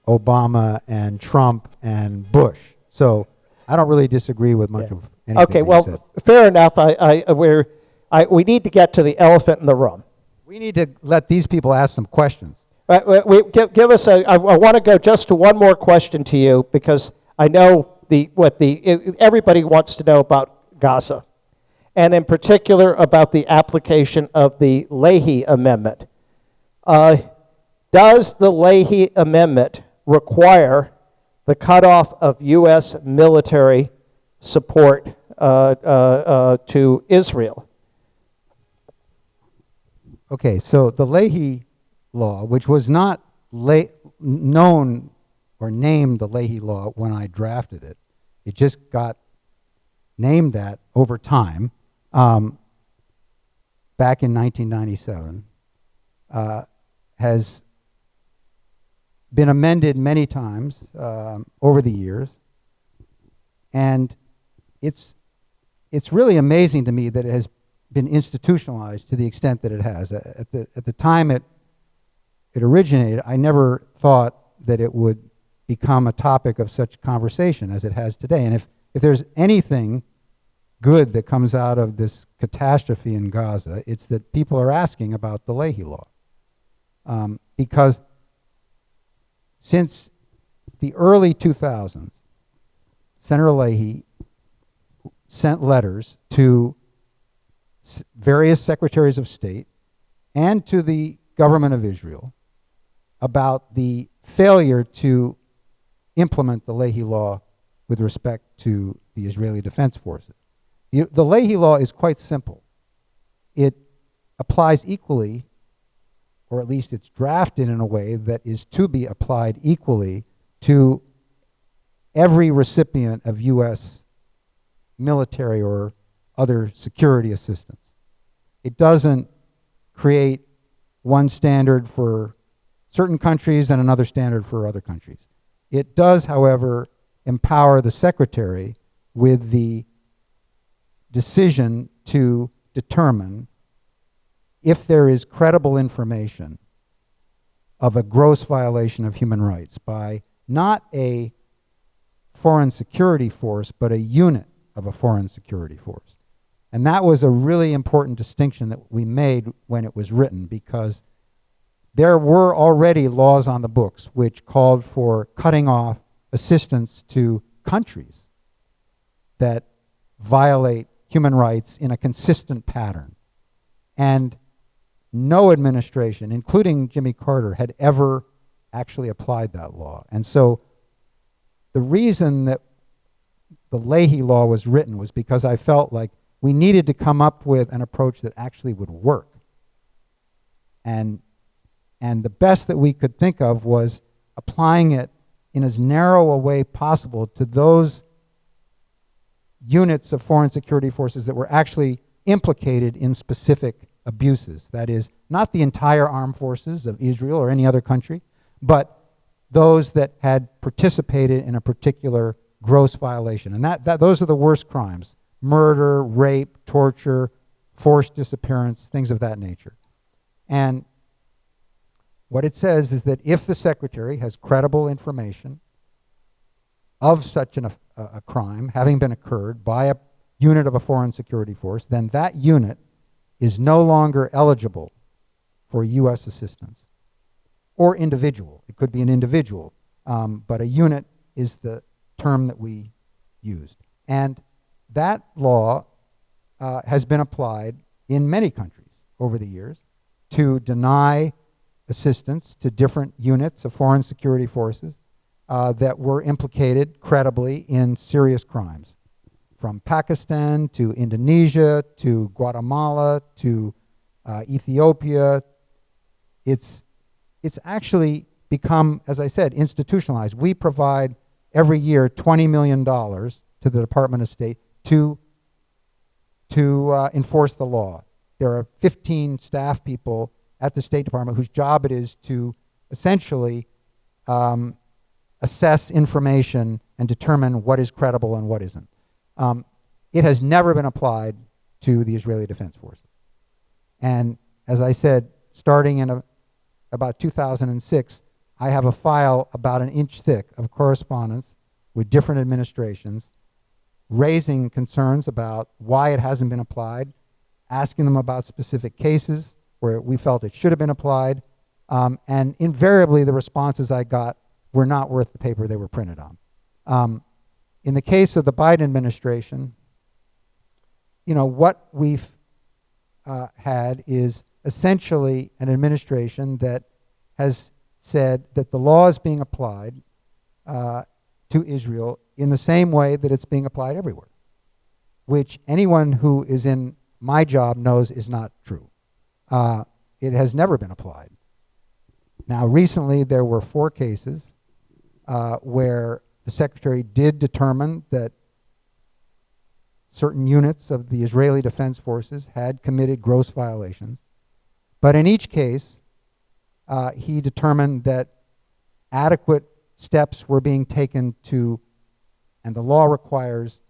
Obama and Trump and Bush. So I don't really disagree with much of anything Okay, that well, you said. fair enough. We need to get to the elephant in the room. We need to let these people ask some questions. I want to go just to one more question to you, because I know everybody wants to know about Gaza, and in particular about the application of the Leahy Amendment. Does the Leahy Amendment require the cutoff of U.S. military support to Israel? Okay, so the Leahy Law, which was not known or named the Leahy Law when I drafted it, it just got named that over time, back in 1997, has been amended many times over the years, and it's really amazing to me that it has been institutionalized to the extent that it has. At the time it originated, I never thought that it would become a topic of such conversation as it has today. And if there's anything good that comes out of this catastrophe in Gaza, it's that people are asking about the Leahy Law. Because since the early 2000s, Senator Leahy sent letters to various secretaries of state and to the government of Israel about the failure to implement the Leahy Law with respect to the Israeli Defense Forces. The Leahy Law is quite simple. It applies equally, or at least it's drafted in a way that is to be applied equally to every recipient of U.S. military or other security assistance. It doesn't create one standard for certain countries and another standard for other countries. It does, however, empower the Secretary with the decision to determine if there is credible information of a gross violation of human rights by not a foreign security force, but a unit of a foreign security force. And that was a really important distinction that we made when it was written, because there were already laws on the books which called for cutting off assistance to countries that violate human rights in a consistent pattern. And no administration, including Jimmy Carter, had ever actually applied that law. And so the reason that the Leahy Law was written was because I felt like we needed to come up with an approach that actually would work. And the best that we could think of was applying it in as narrow a way possible to those units of foreign security forces that were actually implicated in specific abuses. That is, not the entire armed forces of Israel or any other country, but those that had participated in a particular gross violation. And those are the worst crimes: murder, rape, torture, forced disappearance, things of that nature. And what it says is that if the Secretary has credible information of such a crime having been occurred by a unit of a foreign security force, then that unit is no longer eligible for U.S. assistance. Or individual. It could be an individual, but a unit is the term that we used. And that law has been applied in many countries over the years to deny assistance to different units of foreign security forces that were implicated credibly in serious crimes. From Pakistan to Indonesia to Guatemala to Ethiopia, it's actually become, as I said, institutionalized. We provide every year $20 million to the Department of State to enforce the law. There are 15 staff people at the State Department whose job it is to essentially assess information and determine what is credible and what isn't. It has never been applied to the Israeli Defense Forces. And as I said, starting in about 2006, I have a file about an inch thick of correspondence with different administrations raising concerns about why it hasn't been applied, asking them about specific cases where we felt it should have been applied, and invariably the responses I got were not worth the paper they were printed on. In the case of the Biden administration, what we've had is essentially an administration that has said that the law is being applied to Israel in the same way that it's being applied everywhere, which anyone who is in my job knows is not true. It has never been applied. Now, recently there were 4 cases where the Secretary did determine that certain units of the Israeli Defense Forces had committed gross violations. But in each case, he determined that adequate steps were being taken to, and the law requires,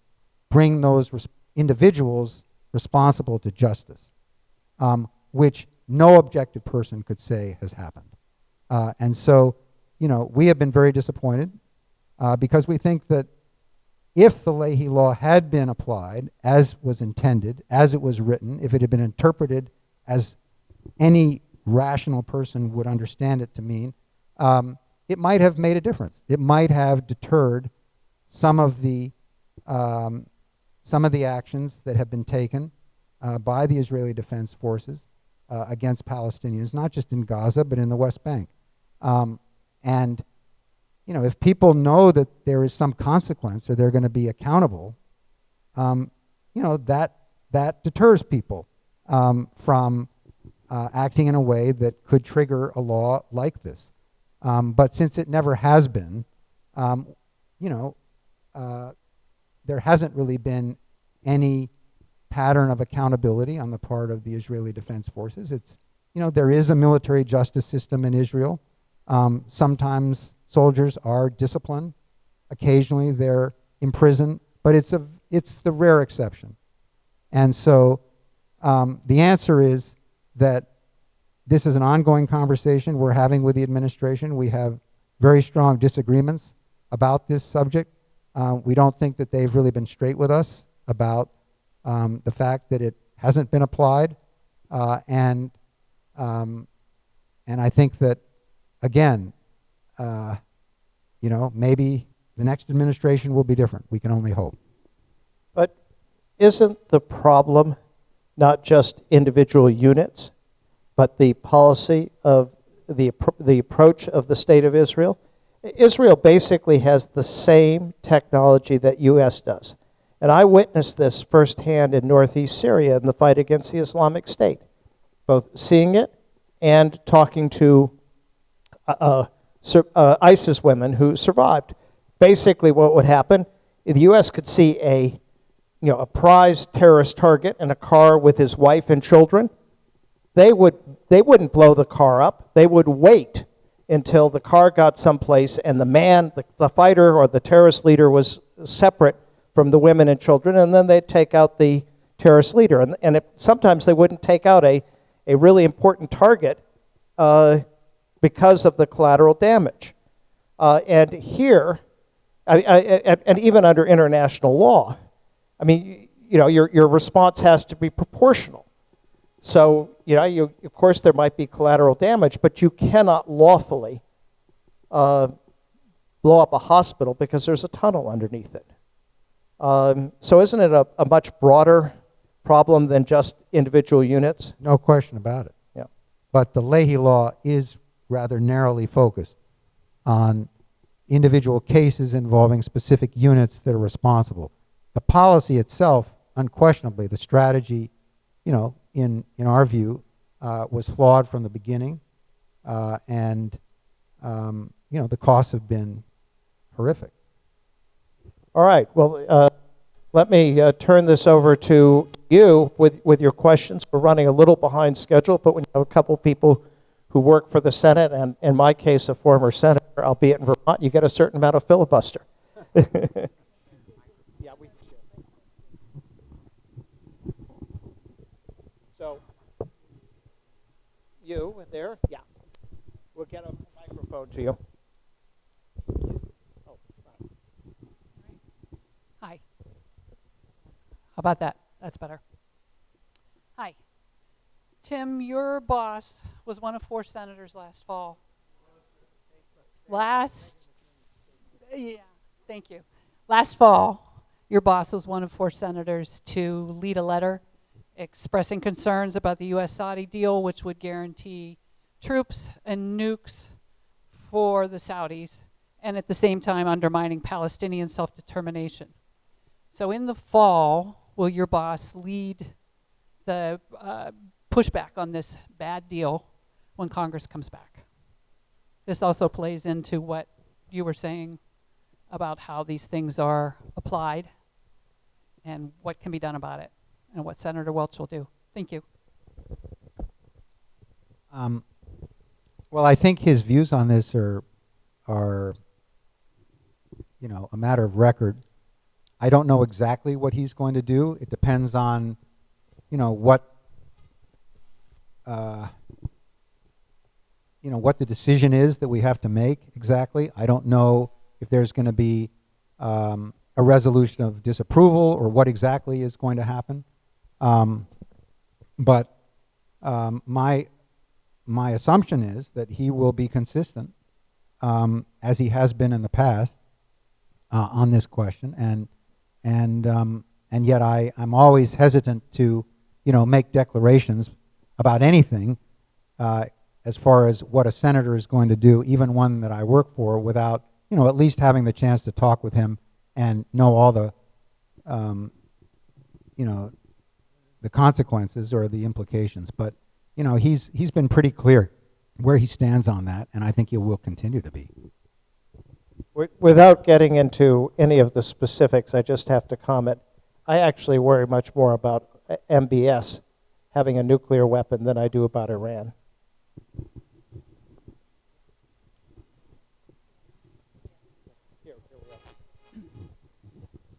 bring those individuals responsible to justice, which no objective person could say has happened. And so, we have been very disappointed because we think that if the Leahy Law had been applied as was intended, as it was written, if it had been interpreted as any rational person would understand it to mean, it might have made a difference. It might have deterred some of the actions that have been taken by the Israeli Defense Forces against Palestinians, not just in Gaza, but in the West Bank. And if people know that there is some consequence or they're going to be accountable, that deters people from acting in a way that could trigger a law like this. But since it never has been, there hasn't really been any pattern of accountability on the part of the Israeli Defense Forces. There is a military justice system in Israel. Sometimes soldiers are disciplined. Occasionally they're imprisoned, but it's the rare exception. And so the answer is that this is an ongoing conversation we're having with the administration. We have very strong disagreements about this subject. We don't think that they've really been straight with us about the fact that it hasn't been applied. And I think that, again, maybe the next administration will be different. We can only hope. But isn't the problem not just individual units, but the policy of the approach of the State of Israel? Israel basically has the same technology that U.S. does. And I witnessed this firsthand in northeast Syria in the fight against the Islamic State, both seeing it and talking to ISIS women who survived. Basically what would happen, the U.S. could see a prized terrorist target in a car with his wife and children. They wouldn't blow the car up. They would wait until the car got someplace and the fighter or the terrorist leader was separate from the women and children, and then they'd take out the terrorist leader. And sometimes they wouldn't take out a really important target because of the collateral damage. And here, and even under international law, I mean, your response has to be proportional. So, of course there might be collateral damage, but you cannot lawfully blow up a hospital because there's a tunnel underneath it. So isn't it a much broader problem than just individual units? No question about it. Yeah. But the Leahy Law is rather narrowly focused on individual cases involving specific units that are responsible. The policy itself, unquestionably, the strategy, in our view, was flawed from the beginning, and the costs have been horrific. All right. Well, let me turn this over to you with your questions. We're running a little behind schedule, but when you have a couple people who work for the Senate, and in my case, a former senator, albeit in Vermont, you get a certain amount of filibuster. Yeah, we should. So, you there? Yeah. We'll get a microphone to you. Hi. How about that? That's better. Hi. Tim, your boss was one of 4 senators last fall. Yeah, thank you. Last fall, your boss was one of 4 senators to lead a letter expressing concerns about the U.S.-Saudi deal, which would guarantee troops and nukes for the Saudis, and at the same time undermining Palestinian self-determination. So in the fall, will your boss lead the pushback on this bad deal when Congress comes back? This also plays into what you were saying about how these things are applied and what can be done about it and what Senator Welch will do. Thank you. Well, I think his views on this are a matter of record. I don't know exactly what he's going to do. It depends on, what the decision is that we have to make exactly. I don't know if there's going to be a resolution of disapproval or what exactly is going to happen. But my assumption is that he will be consistent, as he has been in the past, on this question, and yet I'm always hesitant to make declarations about anything as far as what a senator is going to do, even one that I work for, without at least having the chance to talk with him and know all the the consequences or the implications. But he's been pretty clear where he stands on that, and I think he will continue to be. Without getting into any of the specifics, I just have to comment. I actually worry much more about MBS having a nuclear weapon than I do about Iran.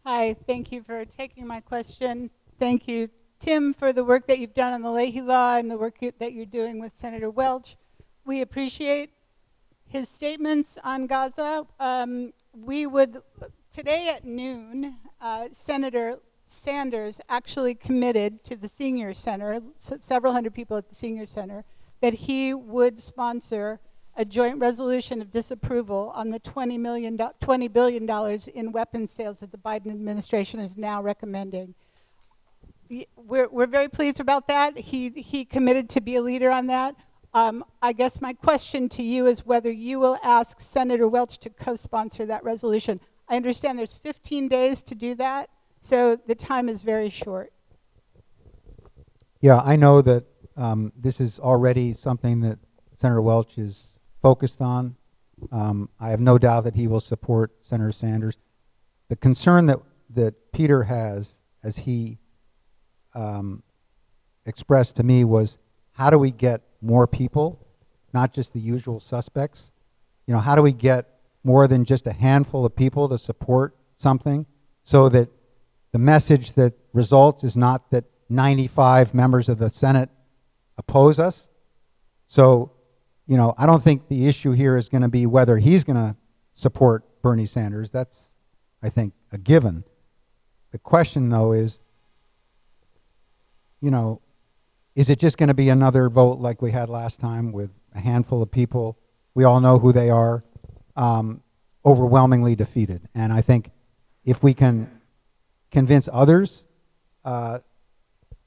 Hi, thank you for taking my question. Thank you, Tim, for the work that you've done on the Leahy Law and the work that you're doing with Senator Welch. We appreciate his statements on Gaza. Today at noon, Senator Sanders actually committed to the Senior Center, several hundred people at the Senior Center, that he would sponsor a joint resolution of disapproval on the $20 billion in weapons sales that the Biden administration is now recommending. We're very pleased about that. He committed to be a leader on that. I guess my question to you is whether you will ask Senator Welch to co-sponsor that resolution. I understand there's 15 days to do that, so the time is very short. Yeah, I know that this is already something that Senator Welch is focused on. I have no doubt that he will support Senator Sanders. The concern that Peter has, as he expressed to me, was how do we get more people, not just the usual suspects? You know, how do we get more than just a handful of people to support something so that the message that results is not that 95 members of the Senate oppose us? So, you know, I don't think the issue here is going to be whether he's going to support Bernie Sanders. That's, I think, a given. The question, though, is, you know, is it just going to be another vote like we had last time with a handful of people? We all know who they are, overwhelmingly defeated. And I think if we can convince others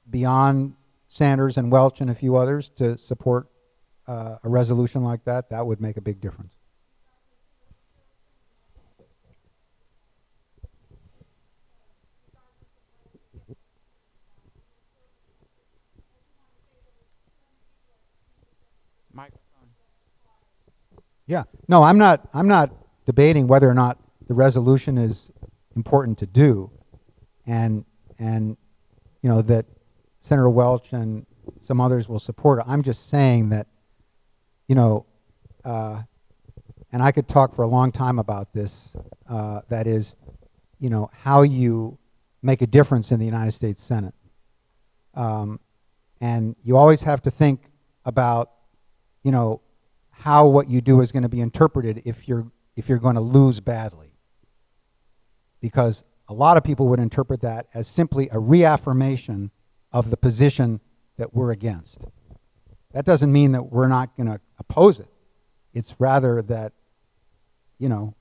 beyond Sanders and Welch and a few others to support a resolution like that, that would make a big difference. Yeah, no, I'm not debating whether or not the resolution is important to do, and you know that Senator Welch and some others will support it. I'm just saying that, you know, and I could talk for a long time about this. That is, you know, how you make a difference in the United States Senate, and you always have to think about, you know, how what you do is going to be interpreted if you're going to lose badly. Because a lot of people would interpret that as simply a reaffirmation of the position that we're against. That doesn't mean that we're not going to oppose it. It's rather that, you know,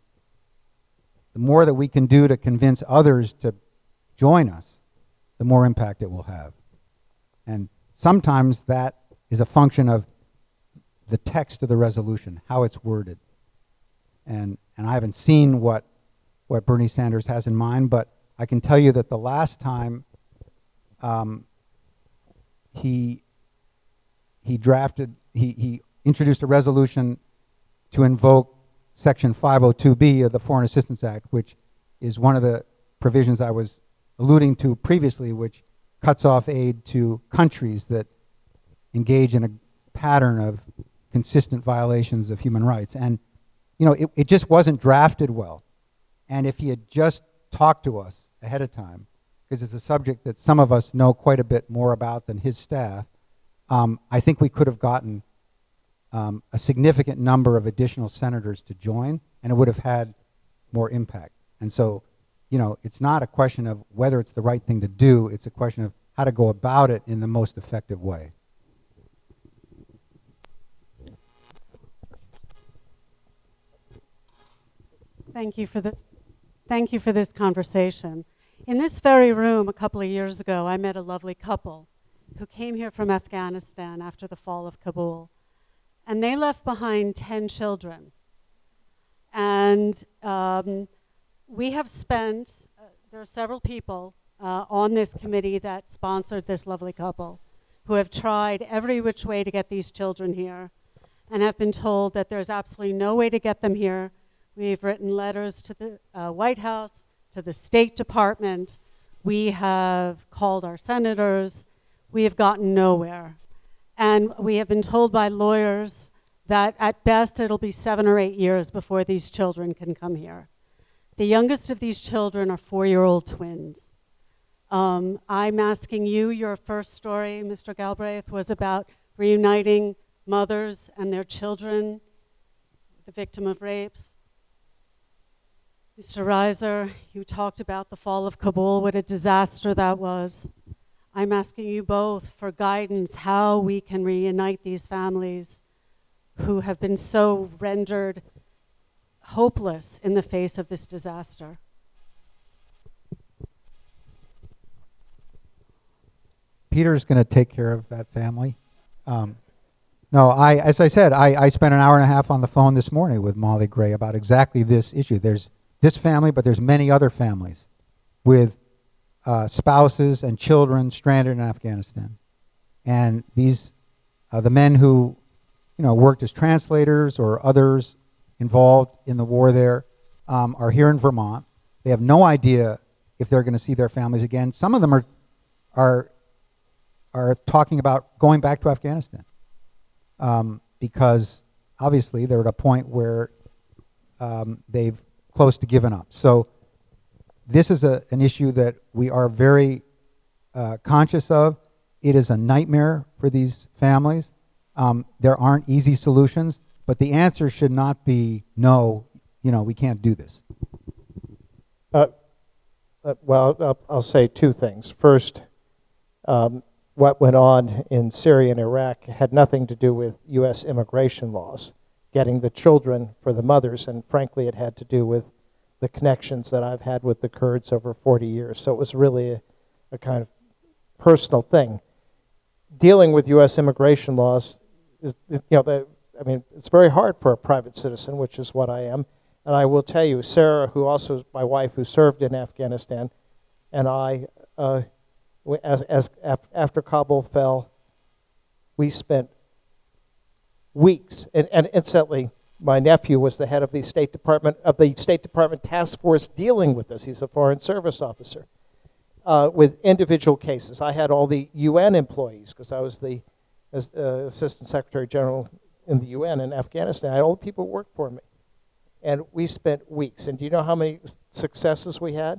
the more that we can do to convince others to join us, the more impact it will have. And sometimes that is a function of the text of the resolution, how it's worded. And I haven't seen what Bernie Sanders has in mind, but I can tell you that the last time he introduced a resolution to invoke Section 502B of the Foreign Assistance Act, which is one of the provisions I was alluding to previously, which cuts off aid to countries that engage in a pattern of consistent violations of human rights. And, you know, it just wasn't drafted well. And if he had just talked to us ahead of time, because it's a subject that some of us know quite a bit more about than his staff, I think we could have gotten a significant number of additional senators to join, and it would have had more impact. And so, you know, it's not a question of whether it's the right thing to do, it's a question of how to go about it in the most effective way. Thank you for this conversation. In this very room a couple of years ago, I met a lovely couple who came here from Afghanistan after the fall of Kabul. And they left behind 10 children. And we have spent, there are several people on this committee that sponsored this lovely couple who have tried every which way to get these children here and have been told that there's absolutely no way to get them here. We've written letters to the White House, to the State Department. We have called our senators. We have gotten nowhere. And we have been told by lawyers that at best it'll be 7 or 8 years before these children can come here. The youngest of these children are 4-year-old twins. I'm asking you, your first story, Mr. Galbraith, was about reuniting mothers and their children, the victim of rapes. Mr. Reiser, you talked about the fall of Kabul, what a disaster that was. I'm asking you both for guidance how we can reunite these families who have been so rendered hopeless in the face of this disaster. Peter's going to take care of that family. No, as I said, I spent an hour and a half on the phone this morning with Molly Gray about exactly this issue. There's this family, but there's many other families with spouses and children stranded in Afghanistan. And these, the men who, worked as translators or others involved in the war there are here in Vermont. They have no idea if they're going to see their families again. Some of them are talking about going back to Afghanistan because obviously they're at a point where they've close to given up. So this is an issue that we are very conscious of. It is a nightmare for these families. There aren't easy solutions, but the answer should not be no, we can't do this. Well, I'll say two things. First, what went on in Syria and Iraq had nothing to do with U.S. immigration laws, getting the children for the mothers, and frankly it had to do with the connections that I've had with the Kurds over 40 years. So it was really a kind of personal thing. Dealing with U.S. immigration laws is, it's very hard for a private citizen, which is what I am. And I will tell you, Sarah, who also is my wife, who served in Afghanistan, and I, after Kabul fell, we spent weeks, and incidentally, my nephew was the head of the State Department task force dealing with this. He's a Foreign Service officer. With individual cases, I had all the UN employees because I was the Assistant Secretary General in the UN in Afghanistan. I had all the people who worked for me, and we spent weeks. And do you know how many successes we had?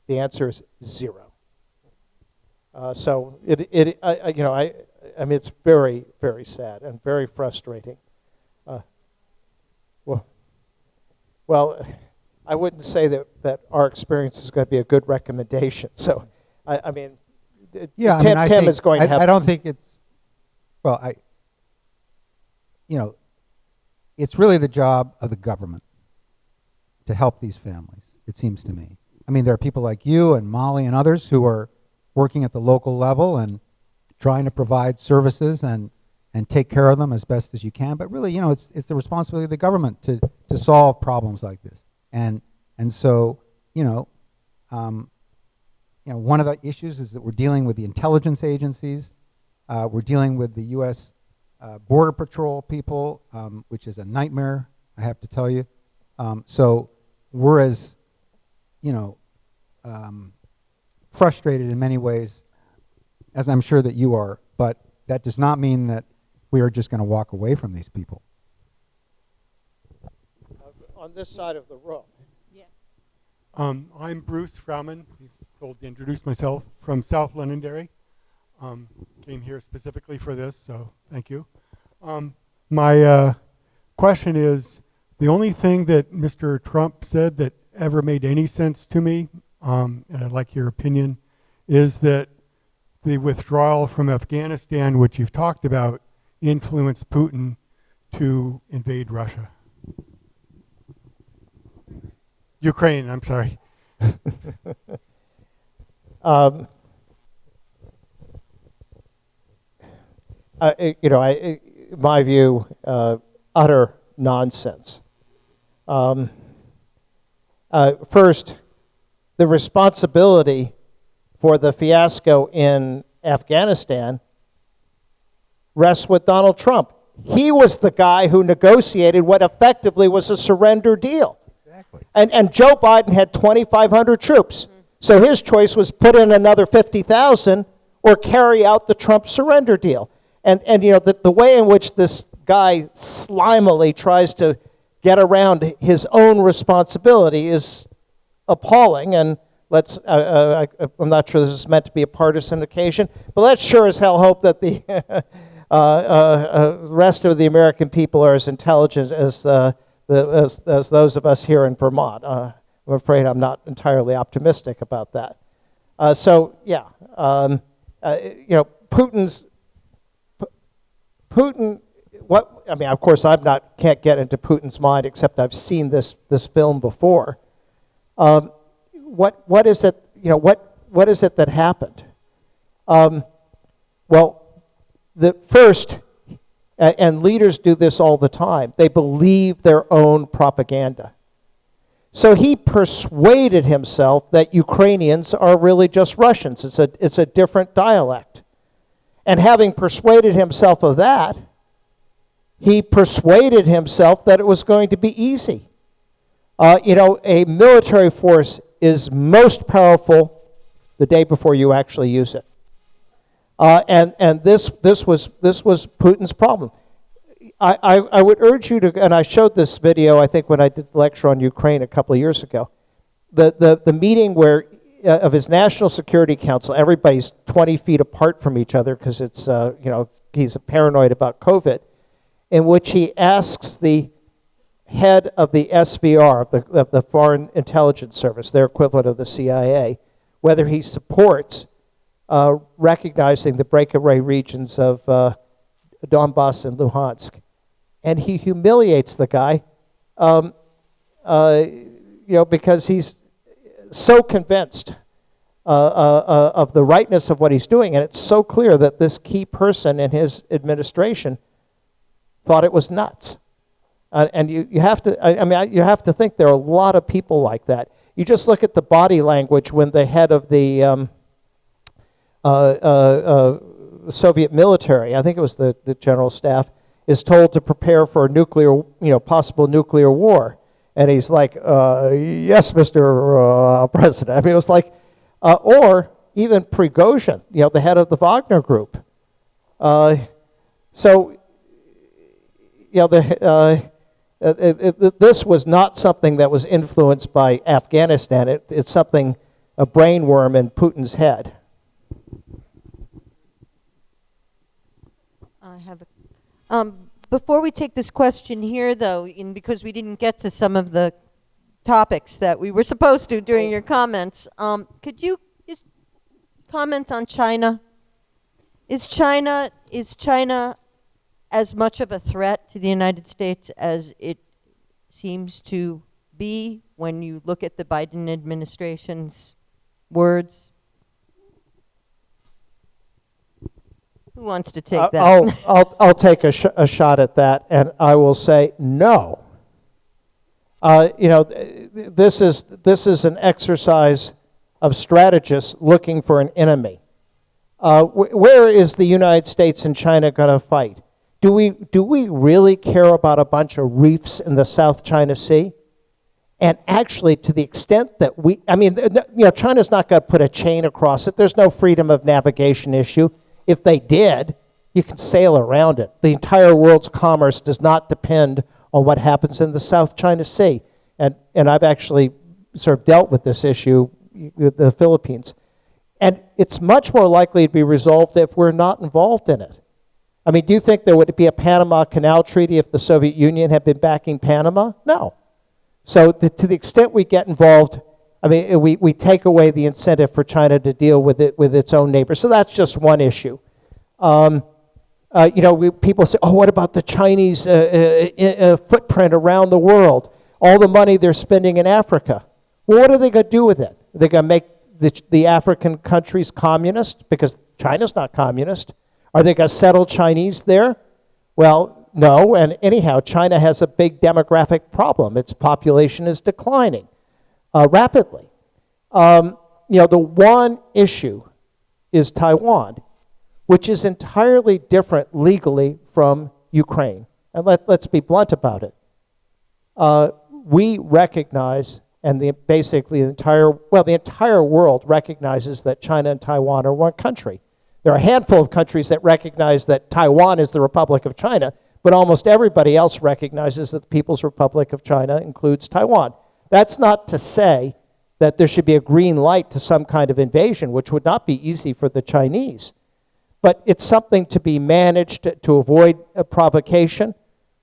The answer is 0. So it's very, very sad and very frustrating. Well, I wouldn't say that our experience is going to be a good recommendation. So, Tim is going to have. I don't think it's. Well, it's really the job of the government to help these families. It seems to me. There are people like you and Molly and others who are working at the local level and trying to provide services and take care of them as best as you can. But really, it's the responsibility of the government to solve problems like this. And so, one of the issues is that we're dealing with the intelligence agencies. We're dealing with the U.S. Border Patrol people, which is a nightmare, I have to tell you. So we're as, frustrated in many ways, as I'm sure that you are. But that does not mean that we are just going to walk away from these people. On this side of the room. Yeah. I'm Bruce Frauman. He's told to introduce myself from South Londonderry. Came here specifically for this, so thank you. My question is, the only thing that Mr. Trump said that ever made any sense to me, and I'd like your opinion, is that the withdrawal from Afghanistan, which you've talked about, influenced Putin to invade Russia. Ukraine, I'm sorry. My view, utter nonsense. First, the responsibility for the fiasco in Afghanistan rests with Donald Trump. He was the guy who negotiated what effectively was a surrender deal. Exactly. And Joe Biden had 2,500 troops. Mm-hmm. So his choice was put in another 50,000 or carry out the Trump surrender deal. And the way in which this guy slimily tries to get around his own responsibility is appalling. And I'm not sure this is meant to be a partisan occasion, but let's sure as hell hope that the rest of the American people are as intelligent as those of us here in Vermont. I'm afraid I'm not entirely optimistic about that. Putin. Of course, can't get into Putin's mind except I've seen this film before. What is it? What is it that happened? The first, and leaders do this all the time, they believe their own propaganda. So he persuaded himself that Ukrainians are really just Russians. It's a different dialect. And having persuaded himself of that, he persuaded himself that it was going to be easy. A military force is most powerful the day before you actually use it. And this was Putin's problem. I would urge you to, and I showed this video, I think, when I did the lecture on Ukraine a couple of years ago. The meeting where of his National Security Council, everybody's 20 feet apart from each other because it's he's paranoid about COVID, in which he asks the head of the SVR, of the Foreign Intelligence Service, their equivalent of the CIA, whether he supports recognizing the breakaway regions of Donbass and Luhansk. And he humiliates the guy, because he's so convinced of the rightness of what he's doing, and it's so clear that this key person in his administration thought it was nuts. And you have to, you have to think there are a lot of people like that. You just look at the body language when the head of the Soviet military, I think it was the general staff, is told to prepare for a nuclear, possible nuclear war. And he's like, yes, Mr. President. It was like, or even Prigozhin, the head of the Wagner Group. This was not something that was influenced by Afghanistan. It's something, a brainworm in Putin's head. I have before we take this question here, though, because we didn't get to some of the topics that we were supposed to during your comments, could you just comment on China? Is China as much of a threat to the United States as it seems to be when you look at the Biden administration's words? Who wants to take that? I'll take a shot at that, and I will say no. This is an exercise of strategists looking for an enemy. Where is the United States and China going to fight? Do we really care about a bunch of reefs in the South China Sea? And actually, to the extent that China's not going to put a chain across it. There's no freedom of navigation issue. If they did, you can sail around it. The entire world's commerce does not depend on what happens in the South China Sea. And I've actually sort of dealt with this issue with the Philippines. And it's much more likely to be resolved if we're not involved in it. Do you think there would be a Panama Canal Treaty if the Soviet Union had been backing Panama? No. So to the extent we get involved, we take away the incentive for China to deal with its own neighbors. So that's just one issue. People say, what about the Chinese footprint around the world? All the money they're spending in Africa. Well, what are they going to do with it? Are they going to make the African countries communist? Because China's not communist. Are they going to settle Chinese there? Well, no. And anyhow, China has a big demographic problem. Its population is declining rapidly. The one issue is Taiwan, which is entirely different legally from Ukraine. And let's be blunt about it. We recognize, and the entire world recognizes that China and Taiwan are one country. There are a handful of countries that recognize that Taiwan is the Republic of China, but almost everybody else recognizes that the People's Republic of China includes Taiwan. That's not to say that there should be a green light to some kind of invasion, which would not be easy for the Chinese. But it's something to be managed to avoid a provocation.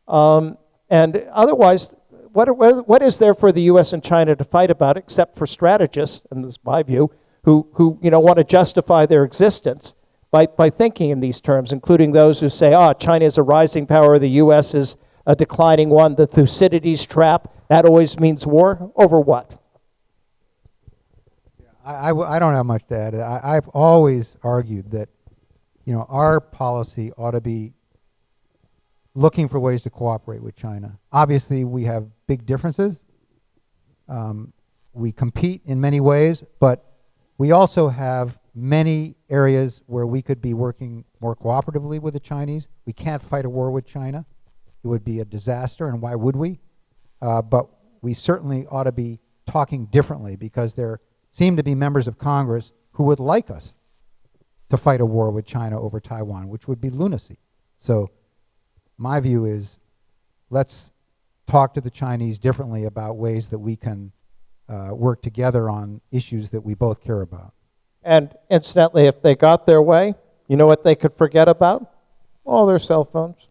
And otherwise, what is there for the U.S. and China to fight about except for strategists, and this is my view, who want to justify their existence by thinking in these terms, including those who say, China is a rising power, the U.S. is a declining one, the Thucydides trap, that always means war. Over what? I don't have much to add. I've always argued that, our policy ought to be looking for ways to cooperate with China. Obviously, we have big differences. We compete in many ways, but we also have many areas where we could be working more cooperatively with the Chinese. We can't fight a war with China. It would be a disaster, and why would we? But we certainly ought to be talking differently, because there seem to be members of Congress who would like us to fight a war with China over Taiwan, which would be lunacy. So my view is, let's talk to the Chinese differently about ways that we can work together on issues that we both care about. And incidentally, if they got their way, you know what they could forget about? All their cell phones.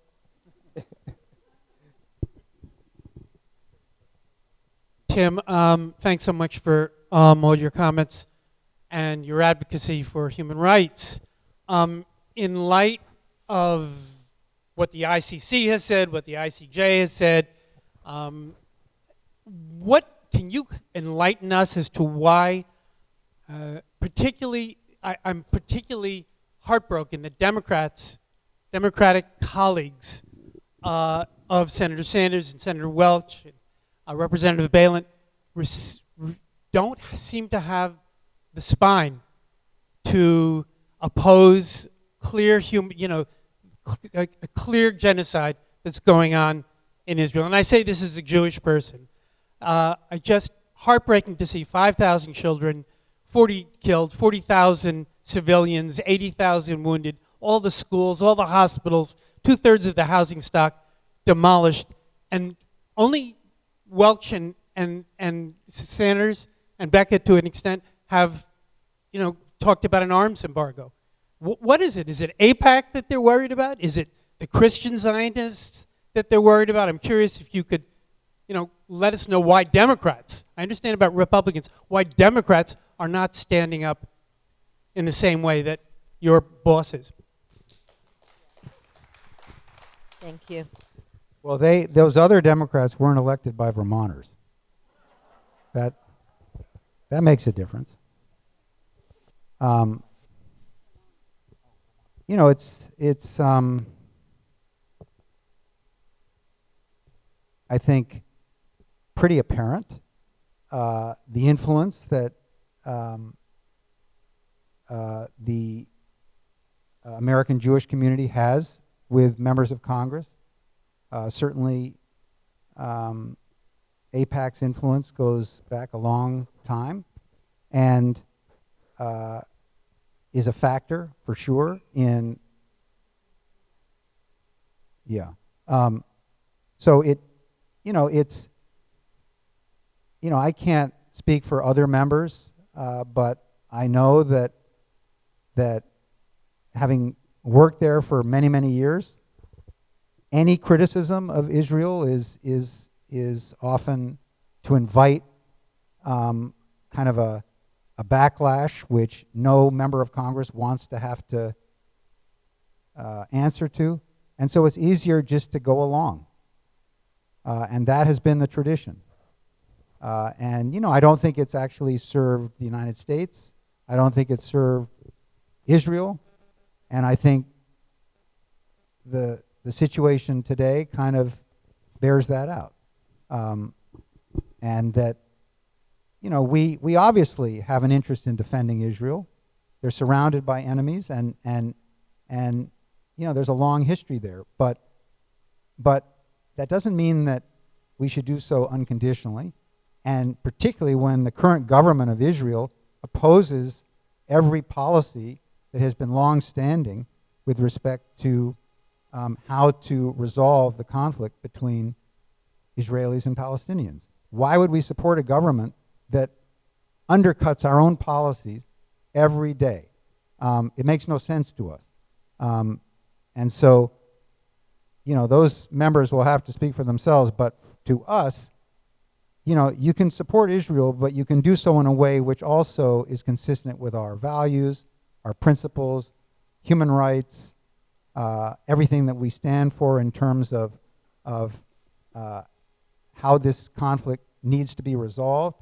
Tim, thanks so much for all your comments and your advocacy for human rights. In light of what the ICC has said, what the ICJ has said, what can you enlighten us as to why, I'm particularly heartbroken that Democratic colleagues of Senator Sanders and Senator Welch, and Representative Balint, don't seem to have the spine to oppose clear a clear genocide that's going on in Israel. And I say this as a Jewish person. Just heartbreaking to see 5,000 children, 40 killed, 40,000 civilians, 80,000 wounded, all the schools, all the hospitals, 2/3 of the housing stock demolished, and only Welch and Sanders and Beckett, to an extent, have talked about an arms embargo. What is it? Is it AIPAC that they're worried about? Is it the Christian Zionists that they're worried about? I'm curious if you could let us know why Democrats, I understand about Republicans, why Democrats are not standing up in the same way that your boss is. Thank you. Well, those other Democrats weren't elected by Vermonters. That makes a difference. It's I think pretty apparent the influence that the American Jewish community has with members of Congress. Certainly, AIPAC's influence goes back a long time, and is a factor for sure in. So I can't speak for other members, but I know that having worked there for many, many years, any criticism of Israel is often to invite kind of a backlash, which no member of Congress wants to have to answer to, and so it's easier just to go along, and that has been the tradition. And I don't think it's actually served the United States. I don't think it's served Israel, and I think the situation today kind of bears that out, and that we obviously have an interest in defending Israel. They're surrounded by enemies, and there's a long history there, but that doesn't mean that we should do so unconditionally, and particularly when the current government of Israel opposes every policy that has been long-standing with respect to how to resolve the conflict between Israelis and Palestinians. Why would we support a government that undercuts our own policies every day? It makes no sense to us. And so, you know, those members will have to speak for themselves, but to us, you know, you can support Israel, but you can do so in a way which also is consistent with our values, our principles, human rights, everything that we stand for in terms of how this conflict needs to be resolved,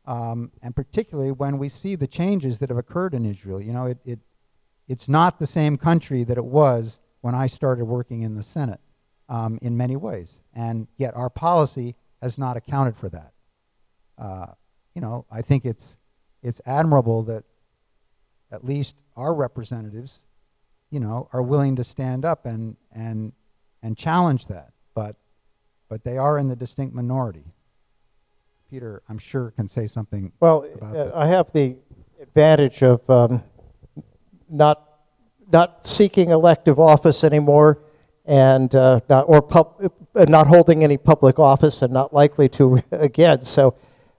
and particularly when we see the changes that have occurred in Israel. You know, it's not the same country that it was when I started working in the Senate in many ways, and yet our policy has not accounted for that. You know, I think it's admirable that at least our representatives, you know, are willing to stand up and challenge that, but they are in the distinct minority. Peter, I'm sure, can say something about that. I have the advantage of not seeking elective office anymore, and not holding any public office, and not likely to again. So,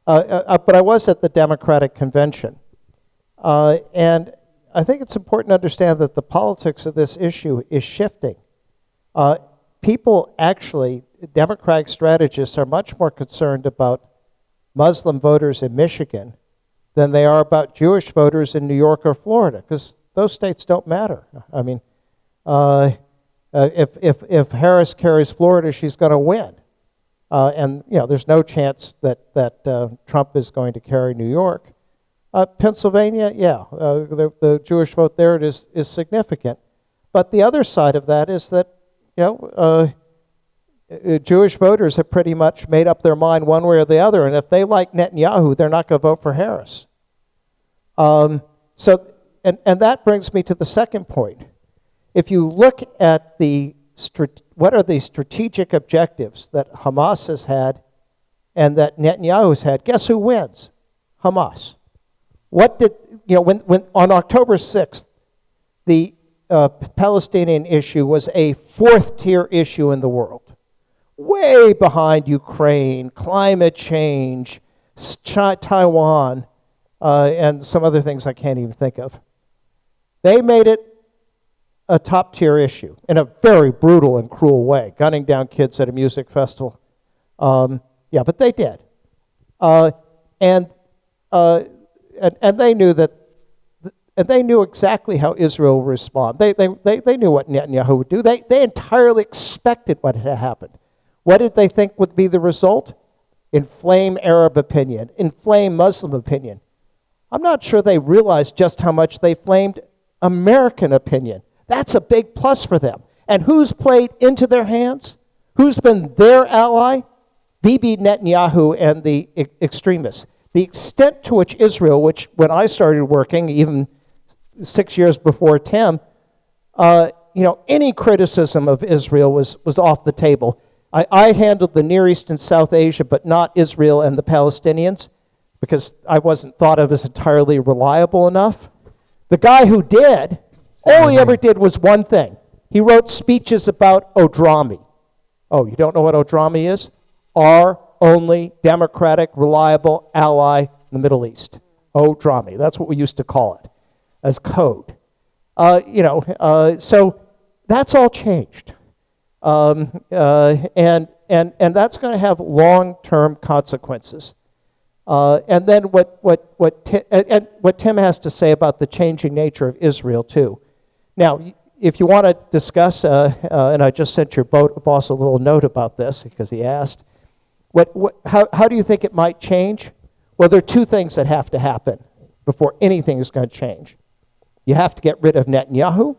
but I was at the Democratic Convention, and I think it's important to understand that the politics of this issue is shifting. People actually, Democratic strategists, are much more concerned about Muslim voters in Michigan than they are about Jewish voters in New York or Florida, because those states don't matter. I mean, if Harris carries Florida, she's going to win, and you know there's no chance that Trump is going to carry New York. Pennsylvania, yeah, the Jewish vote there is significant, but the other side of that is that Jewish voters have pretty much made up their mind one way or the other, and if they like Netanyahu, they're not going to vote for Harris. So that brings me to the second point. If you look at what are the strategic objectives that Hamas has had and that Netanyahu's had, guess who wins? Hamas. What did, when on October 6th, the Palestinian issue was a fourth-tier issue in the world, way behind Ukraine, climate change, Taiwan, and some other things I can't even think of. They made it a top-tier issue in a very brutal and cruel way, gunning down kids at a music festival. Yeah, but they did. And they knew that, and they knew exactly how Israel would respond. They knew what Netanyahu would do. They entirely expected what had happened. What did they think would be the result? Inflame Arab opinion, inflame Muslim opinion. I'm not sure they realized just how much they flamed American opinion. That's a big plus for them. And who's played into their hands? Who's been their ally? Bibi Netanyahu and the extremists. The extent to which Israel, which when I started working, even 6 years before Tim, any criticism of Israel was off the table. I handled the Near East and South Asia, but not Israel and the Palestinians, because I wasn't thought of as entirely reliable enough. The guy who did, all he ever did was one thing. He wrote speeches about Odrami. Oh, you don't know what Odrami is? Our only democratic, reliable ally in the Middle East. Odrami. That's what we used to call it as code. So that's all changed. And that's going to have long-term consequences. And then what Tim has to say about the changing nature of Israel too. Now, if you want to discuss, and I just sent your boss a little note about this because he asked, how do you think it might change? Well, there are two things that have to happen before anything is going to change. You have to get rid of Netanyahu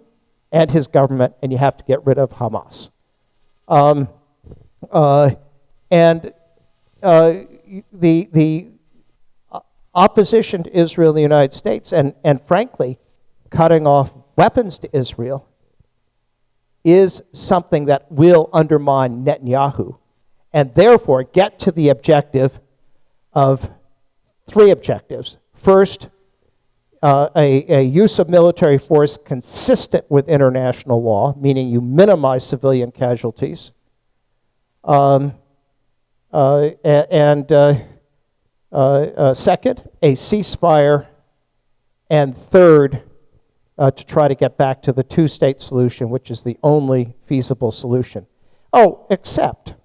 and his government, and you have to get rid of Hamas. The opposition to Israel in the United States, and frankly, cutting off weapons to Israel, is something that will undermine Netanyahu, and therefore get to the objective of three objectives. First, a use of military force consistent with international law, meaning you minimize civilian casualties, second, a ceasefire, and third, to try to get back to the two-state solution, which is the only feasible solution. Oh, except,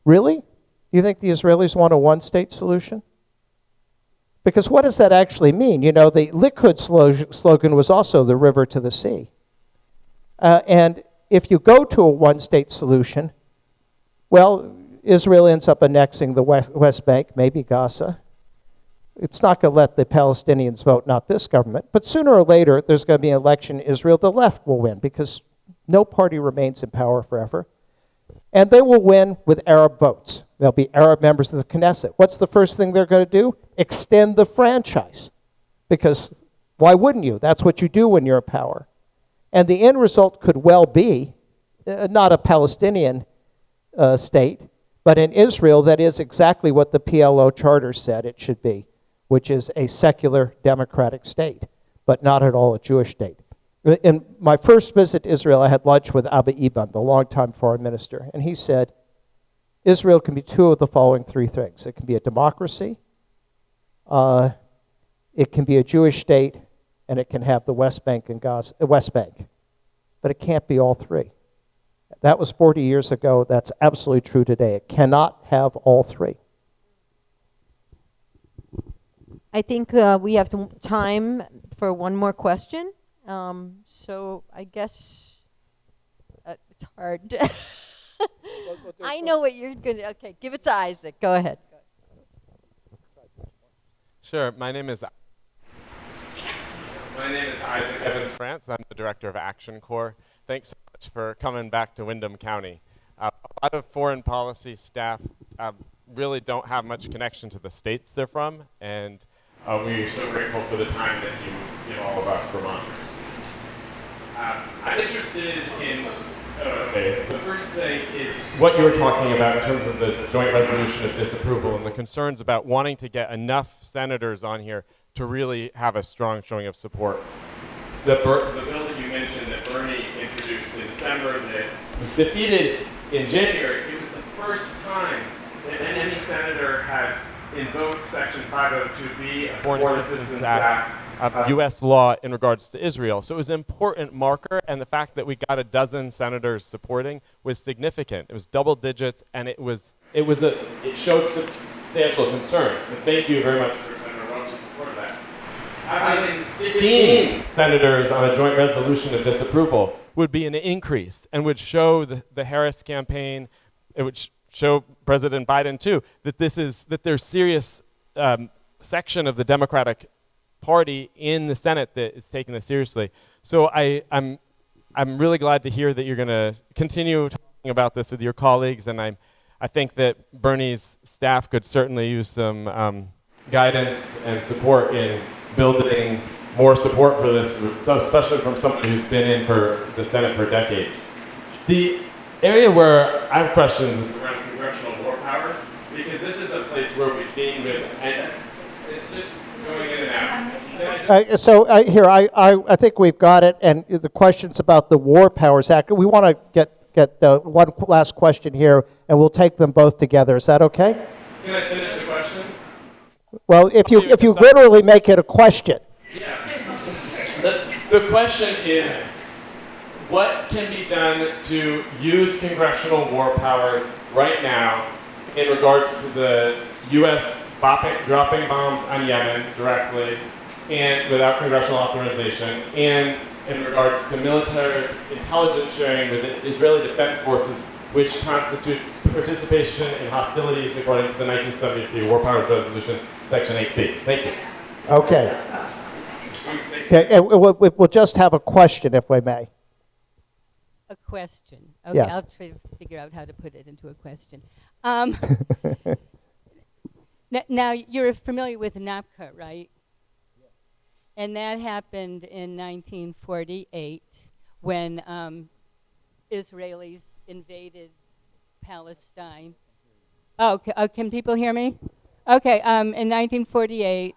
really? You think the Israelis want a one-state solution? Because what does that actually mean? You know, the Likud slogan was also the river to the sea. And if you go to a one-state solution, well, Israel ends up annexing the West Bank, maybe Gaza. It's not going to let the Palestinians vote, not this government. But sooner or later, there's going to be an election in Israel. The left will win because no party remains in power forever. And they will win with Arab votes. There'll be Arab members of the Knesset. What's the first thing they're going to do? Extend the franchise. Because why wouldn't you? That's what you do when you're in power. And the end result could well be not a Palestinian state, but in Israel that is exactly what the PLO charter said it should be, which is a secular democratic state, but not at all a Jewish state. In my first visit to Israel, I had lunch with Abba Eban, the longtime foreign minister, and he said, Israel can be two of the following three things. It can be a democracy, it can be a Jewish state, and it can have the West Bank and Gaza, West Bank. But it can't be all three. That was 40 years ago. That's absolutely true today. It cannot have all three. I think we have time for one more question. So I guess it's hard. I know what you're going to, okay, give it to Isaac. Go ahead. Sure, my name is Isaac Evans France. I'm the director of Action Corps. Thanks so much for coming back to Windham County. A lot of foreign policy staff really don't have much connection to the states they're from, and we're so grateful for the time that you give all of us Vermonters. I'm interested in, the first thing is what you were talking about in terms of the joint resolution of disapproval and the concerns about wanting to get enough senators on here to really have a strong showing of support. The bill that you mentioned that Bernie introduced in December that was defeated in January, it was the first time that any senator had invoked Section 502B, a Foreign Assistance Act, of U.S. law in regards to Israel. So it was an important marker, and the fact that we got a dozen senators supporting was significant. It was double digits, and it showed substantial concern. And thank you very much for Senator Welch's support of that. Having 15 senators on a joint resolution of disapproval would be an increase and would show the Harris campaign, it would show President Biden too, that there's serious section of the Democratic Party in the Senate that is taking this seriously. So I'm really glad to hear that you're going to continue talking about this with your colleagues, and I think that Bernie's staff could certainly use some guidance and support in building more support for this, so especially from somebody who's been in for the Senate for decades. The area where I have questions is around congressional war powers, because this is a place where we've seen and it's just going in and out. I think we've got it, and the questions about the War Powers Act, we want to get one last question here, and we'll take them both together. Is that okay? Can I finish the question? Well, if you literally make it a question. Yeah. The question is, what can be done to use congressional war powers right now in regards to the U.S. dropping bombs on Yemen directly and without congressional authorization, and in regards to military intelligence sharing with the Israeli Defense Forces, which constitutes participation in hostilities according to the 1973 War Powers Resolution, Section 8C. Thank you. Okay. Okay, and we'll just have a question, if we may. A question. Okay, Yes. I'll try to figure out how to put it into a question. Now, you're familiar with NAPCA, right? And that happened in 1948 when Israelis invaded Palestine. Oh, can people hear me? Okay, in 1948,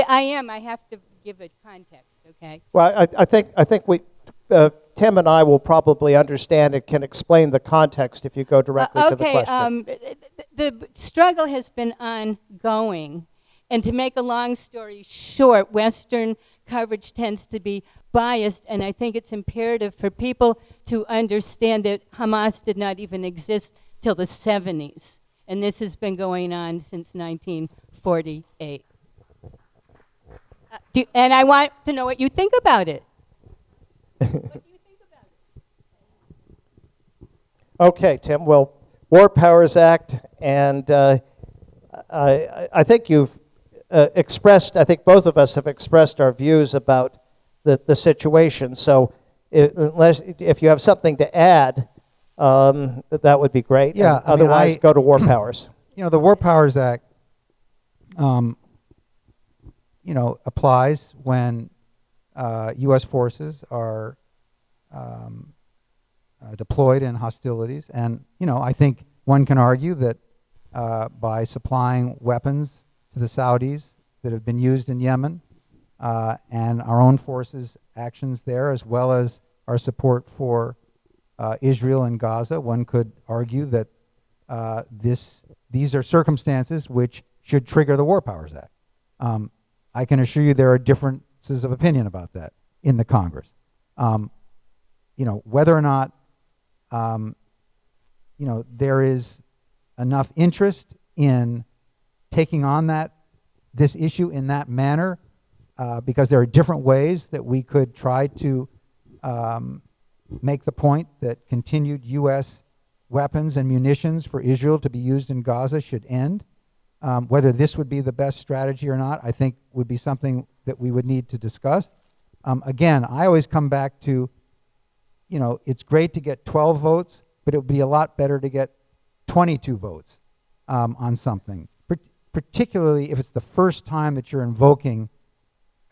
I am. I have to give it context, okay? Well, I think we, Tim and I will probably understand and can explain the context if you go directly to the question. The struggle has been ongoing. And to make a long story short, Western coverage tends to be biased, and I think it's imperative for people to understand that Hamas did not even exist till the 70s. And this has been going on since 1948. And I want to know what you think about it. What do you think about it? Okay, Tim. Well, War Powers Act, and I think you've expressed, I think both of us have expressed our views about the situation. So if you have something to add, that would be great. Yeah. Otherwise, go to War Powers. You know, the War Powers Act, applies when U.S. forces are deployed in hostilities. And, I think one can argue that by supplying weapons to the Saudis that have been used in Yemen and our own forces' actions there, as well as our support for Israel and Gaza, one could argue that these are circumstances which should trigger the War Powers Act. I can assure you there are differences of opinion about that in the Congress. Whether or not there is enough interest in taking on this issue in that manner, because there are different ways that we could try to make the point that continued U.S. weapons and munitions for Israel to be used in Gaza should end. Whether this would be the best strategy or not, I think would be something that we would need to discuss. Again, I always come back to, it's great to get 12 votes, but it would be a lot better to get 22 votes on something, particularly if it's the first time that you're invoking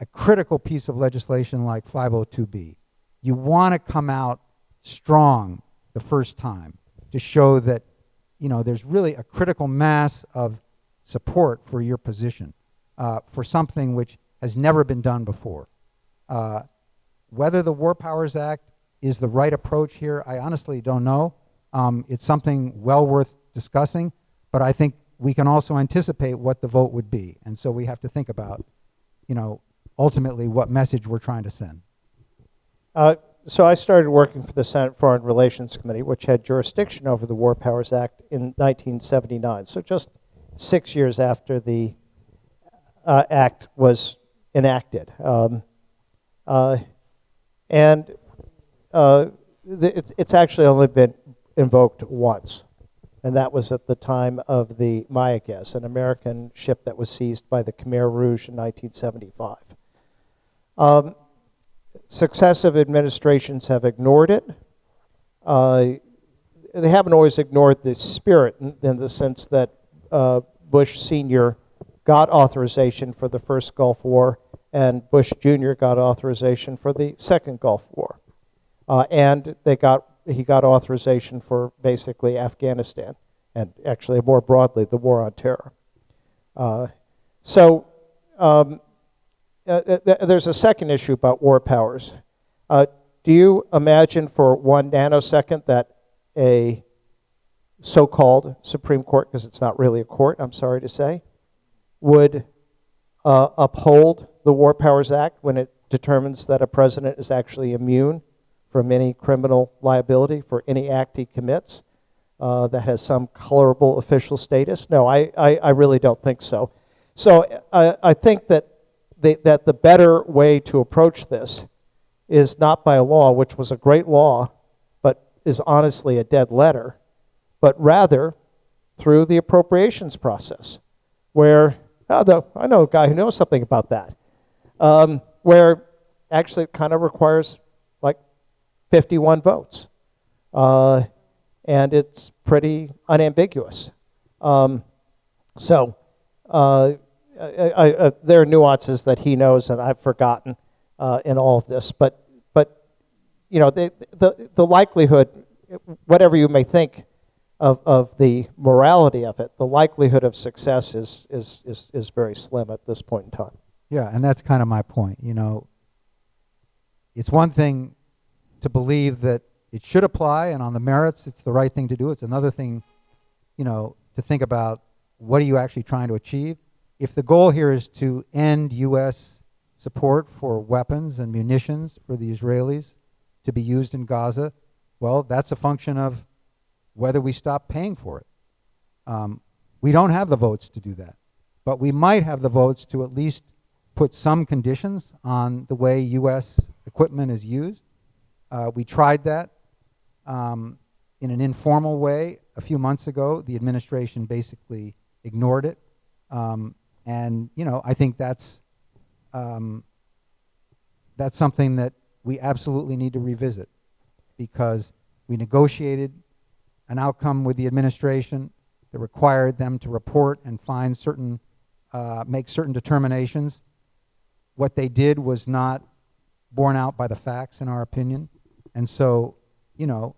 a critical piece of legislation like 502B. You want to come out strong the first time to show that, there's really a critical mass of support for your position for something which has never been done before. Whether the War Powers Act is the right approach here, I honestly don't know. It's something well worth discussing, but I think we can also anticipate what the vote would be. And so we have to think about, ultimately what message we're trying to send. So I started working for the Senate Foreign Relations Committee, which had jurisdiction over the War Powers Act in 1979. So just 6 years after the act was enacted. It's actually only been invoked once, and that was at the time of the Mayaguez, an American ship that was seized by the Khmer Rouge in 1975. Successive administrations have ignored it. They haven't always ignored the spirit in the sense that Bush Sr. got authorization for the first Gulf War, and Bush Jr. got authorization for the second Gulf War. And he got authorization for basically Afghanistan, and actually more broadly, the war on terror. There's a second issue about war powers. Do you imagine for 1 nanosecond that a so-called Supreme Court, because it's not really a court, I'm sorry to say, would uphold the War Powers Act when it determines that a president is actually immune from any criminal liability for any act he commits that has some colorable official status? No, I really don't think so. So I think that the better way to approach this is not by a law, which was a great law, but is honestly a dead letter, but rather through the appropriations process, where, I know a guy who knows something about that, where actually it kind of requires like 51 votes, and it's pretty unambiguous. There are nuances that he knows and I've forgotten in all of this, but the likelihood, whatever you may think of the morality of it, the likelihood of success is very slim at this point in time. Yeah, and that's kind of my point. You know, it's one thing to believe that it should apply, and on the merits, it's the right thing to do. It's another thing, you know, to think about what are you actually trying to achieve. If the goal here is to end U.S. support for weapons and munitions for the Israelis to be used in Gaza, well, that's a function of whether we stop paying for it. We don't have the votes to do that, but we might have the votes to at least put some conditions on the way U.S. equipment is used. We tried that in an informal way a few months ago. The administration basically ignored it, and you know, I think that's something that we absolutely need to revisit, because we negotiated an outcome with the administration that required them to report and find certain, make certain determinations. What they did was not borne out by the facts, in our opinion. And so, you know,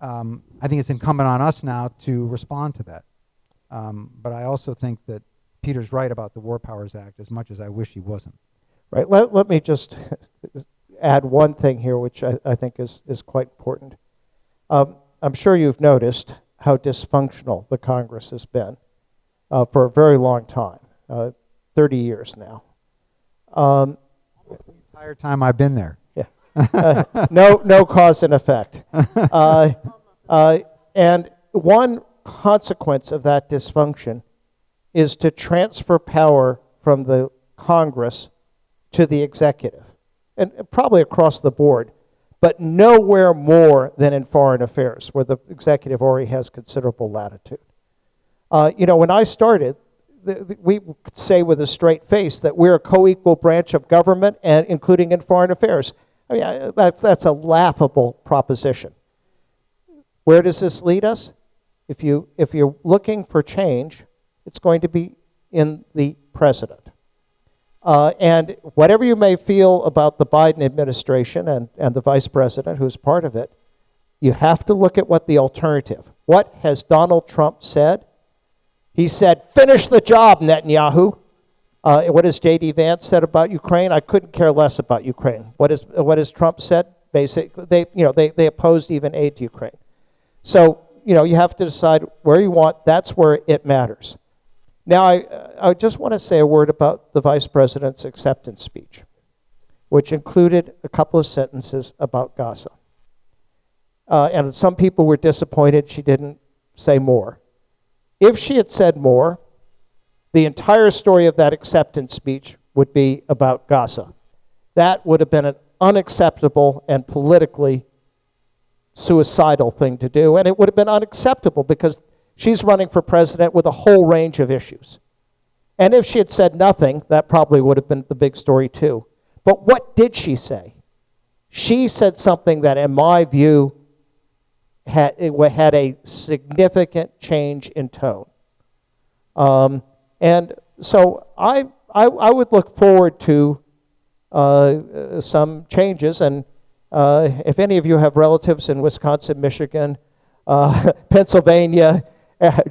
I think it's incumbent on us now to respond to that. But I also think that Peter's right about the War Powers Act, as much as I wish he wasn't. Right. Let me just add one thing here, which I think is quite important. I'm sure you've noticed how dysfunctional the Congress has been for a very long time, 30 years now. The entire time I've been there. Yeah. No cause and effect. And one consequence of that dysfunction is to transfer power from the Congress to the executive, and probably across the board, but nowhere more than in foreign affairs, where the executive already has considerable latitude. You know, when I started, we could say with a straight face that we're a co-equal branch of government, and including in foreign affairs. I mean, that's a laughable proposition. Where does this lead us? If you're looking for change, it's going to be in the president. And whatever you may feel about the Biden administration and the vice president who's part of it, you have to look at what the alternative. What has Donald Trump said? He said, finish the job, Netanyahu. What has J.D. Vance said about Ukraine? I couldn't care less about Ukraine. What has Trump said? Basically, they opposed even aid to Ukraine. So, you know, you have to decide where you want. That's where it matters. Now, I just want to say a word about the vice president's acceptance speech, which included a couple of sentences about Gaza. And some people were disappointed she didn't say more. If she had said more, the entire story of that acceptance speech would be about Gaza. That would have been an unacceptable and politically suicidal thing to do, and it would have been unacceptable because she's running for president with a whole range of issues. And if she had said nothing, that probably would have been the big story too. But what did she say? She said something that, in my view, had a significant change in tone. And so I would look forward to some changes. And if any of you have relatives in Wisconsin, Michigan, Pennsylvania,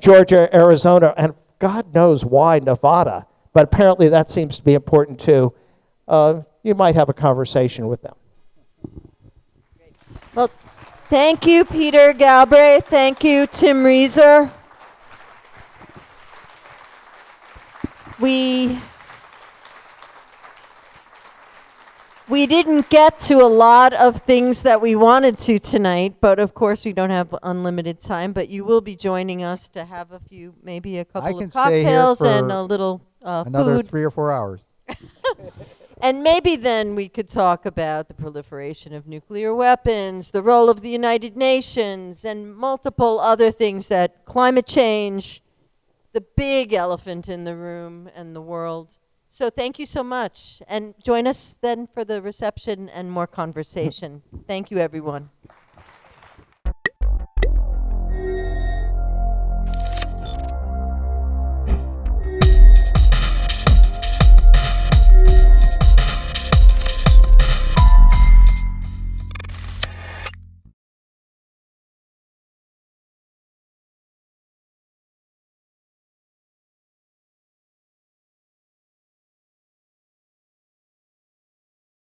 Georgia, Arizona, and God knows why Nevada, but apparently that seems to be important too, you might have a conversation with them. Well, thank you, Peter Galbraith. Thank you, Tim Reiser. We didn't get to a lot of things that we wanted to tonight, but of course we don't have unlimited time, but you will be joining us to have a few, maybe a couple of cocktails and a little another food. 3 or 4 hours. And maybe then we could talk about the proliferation of nuclear weapons, the role of the United Nations, and multiple other things, that climate change, the big elephant in the room and the world. So thank you so much. And join us then for the reception and more conversation. Thank you, everyone.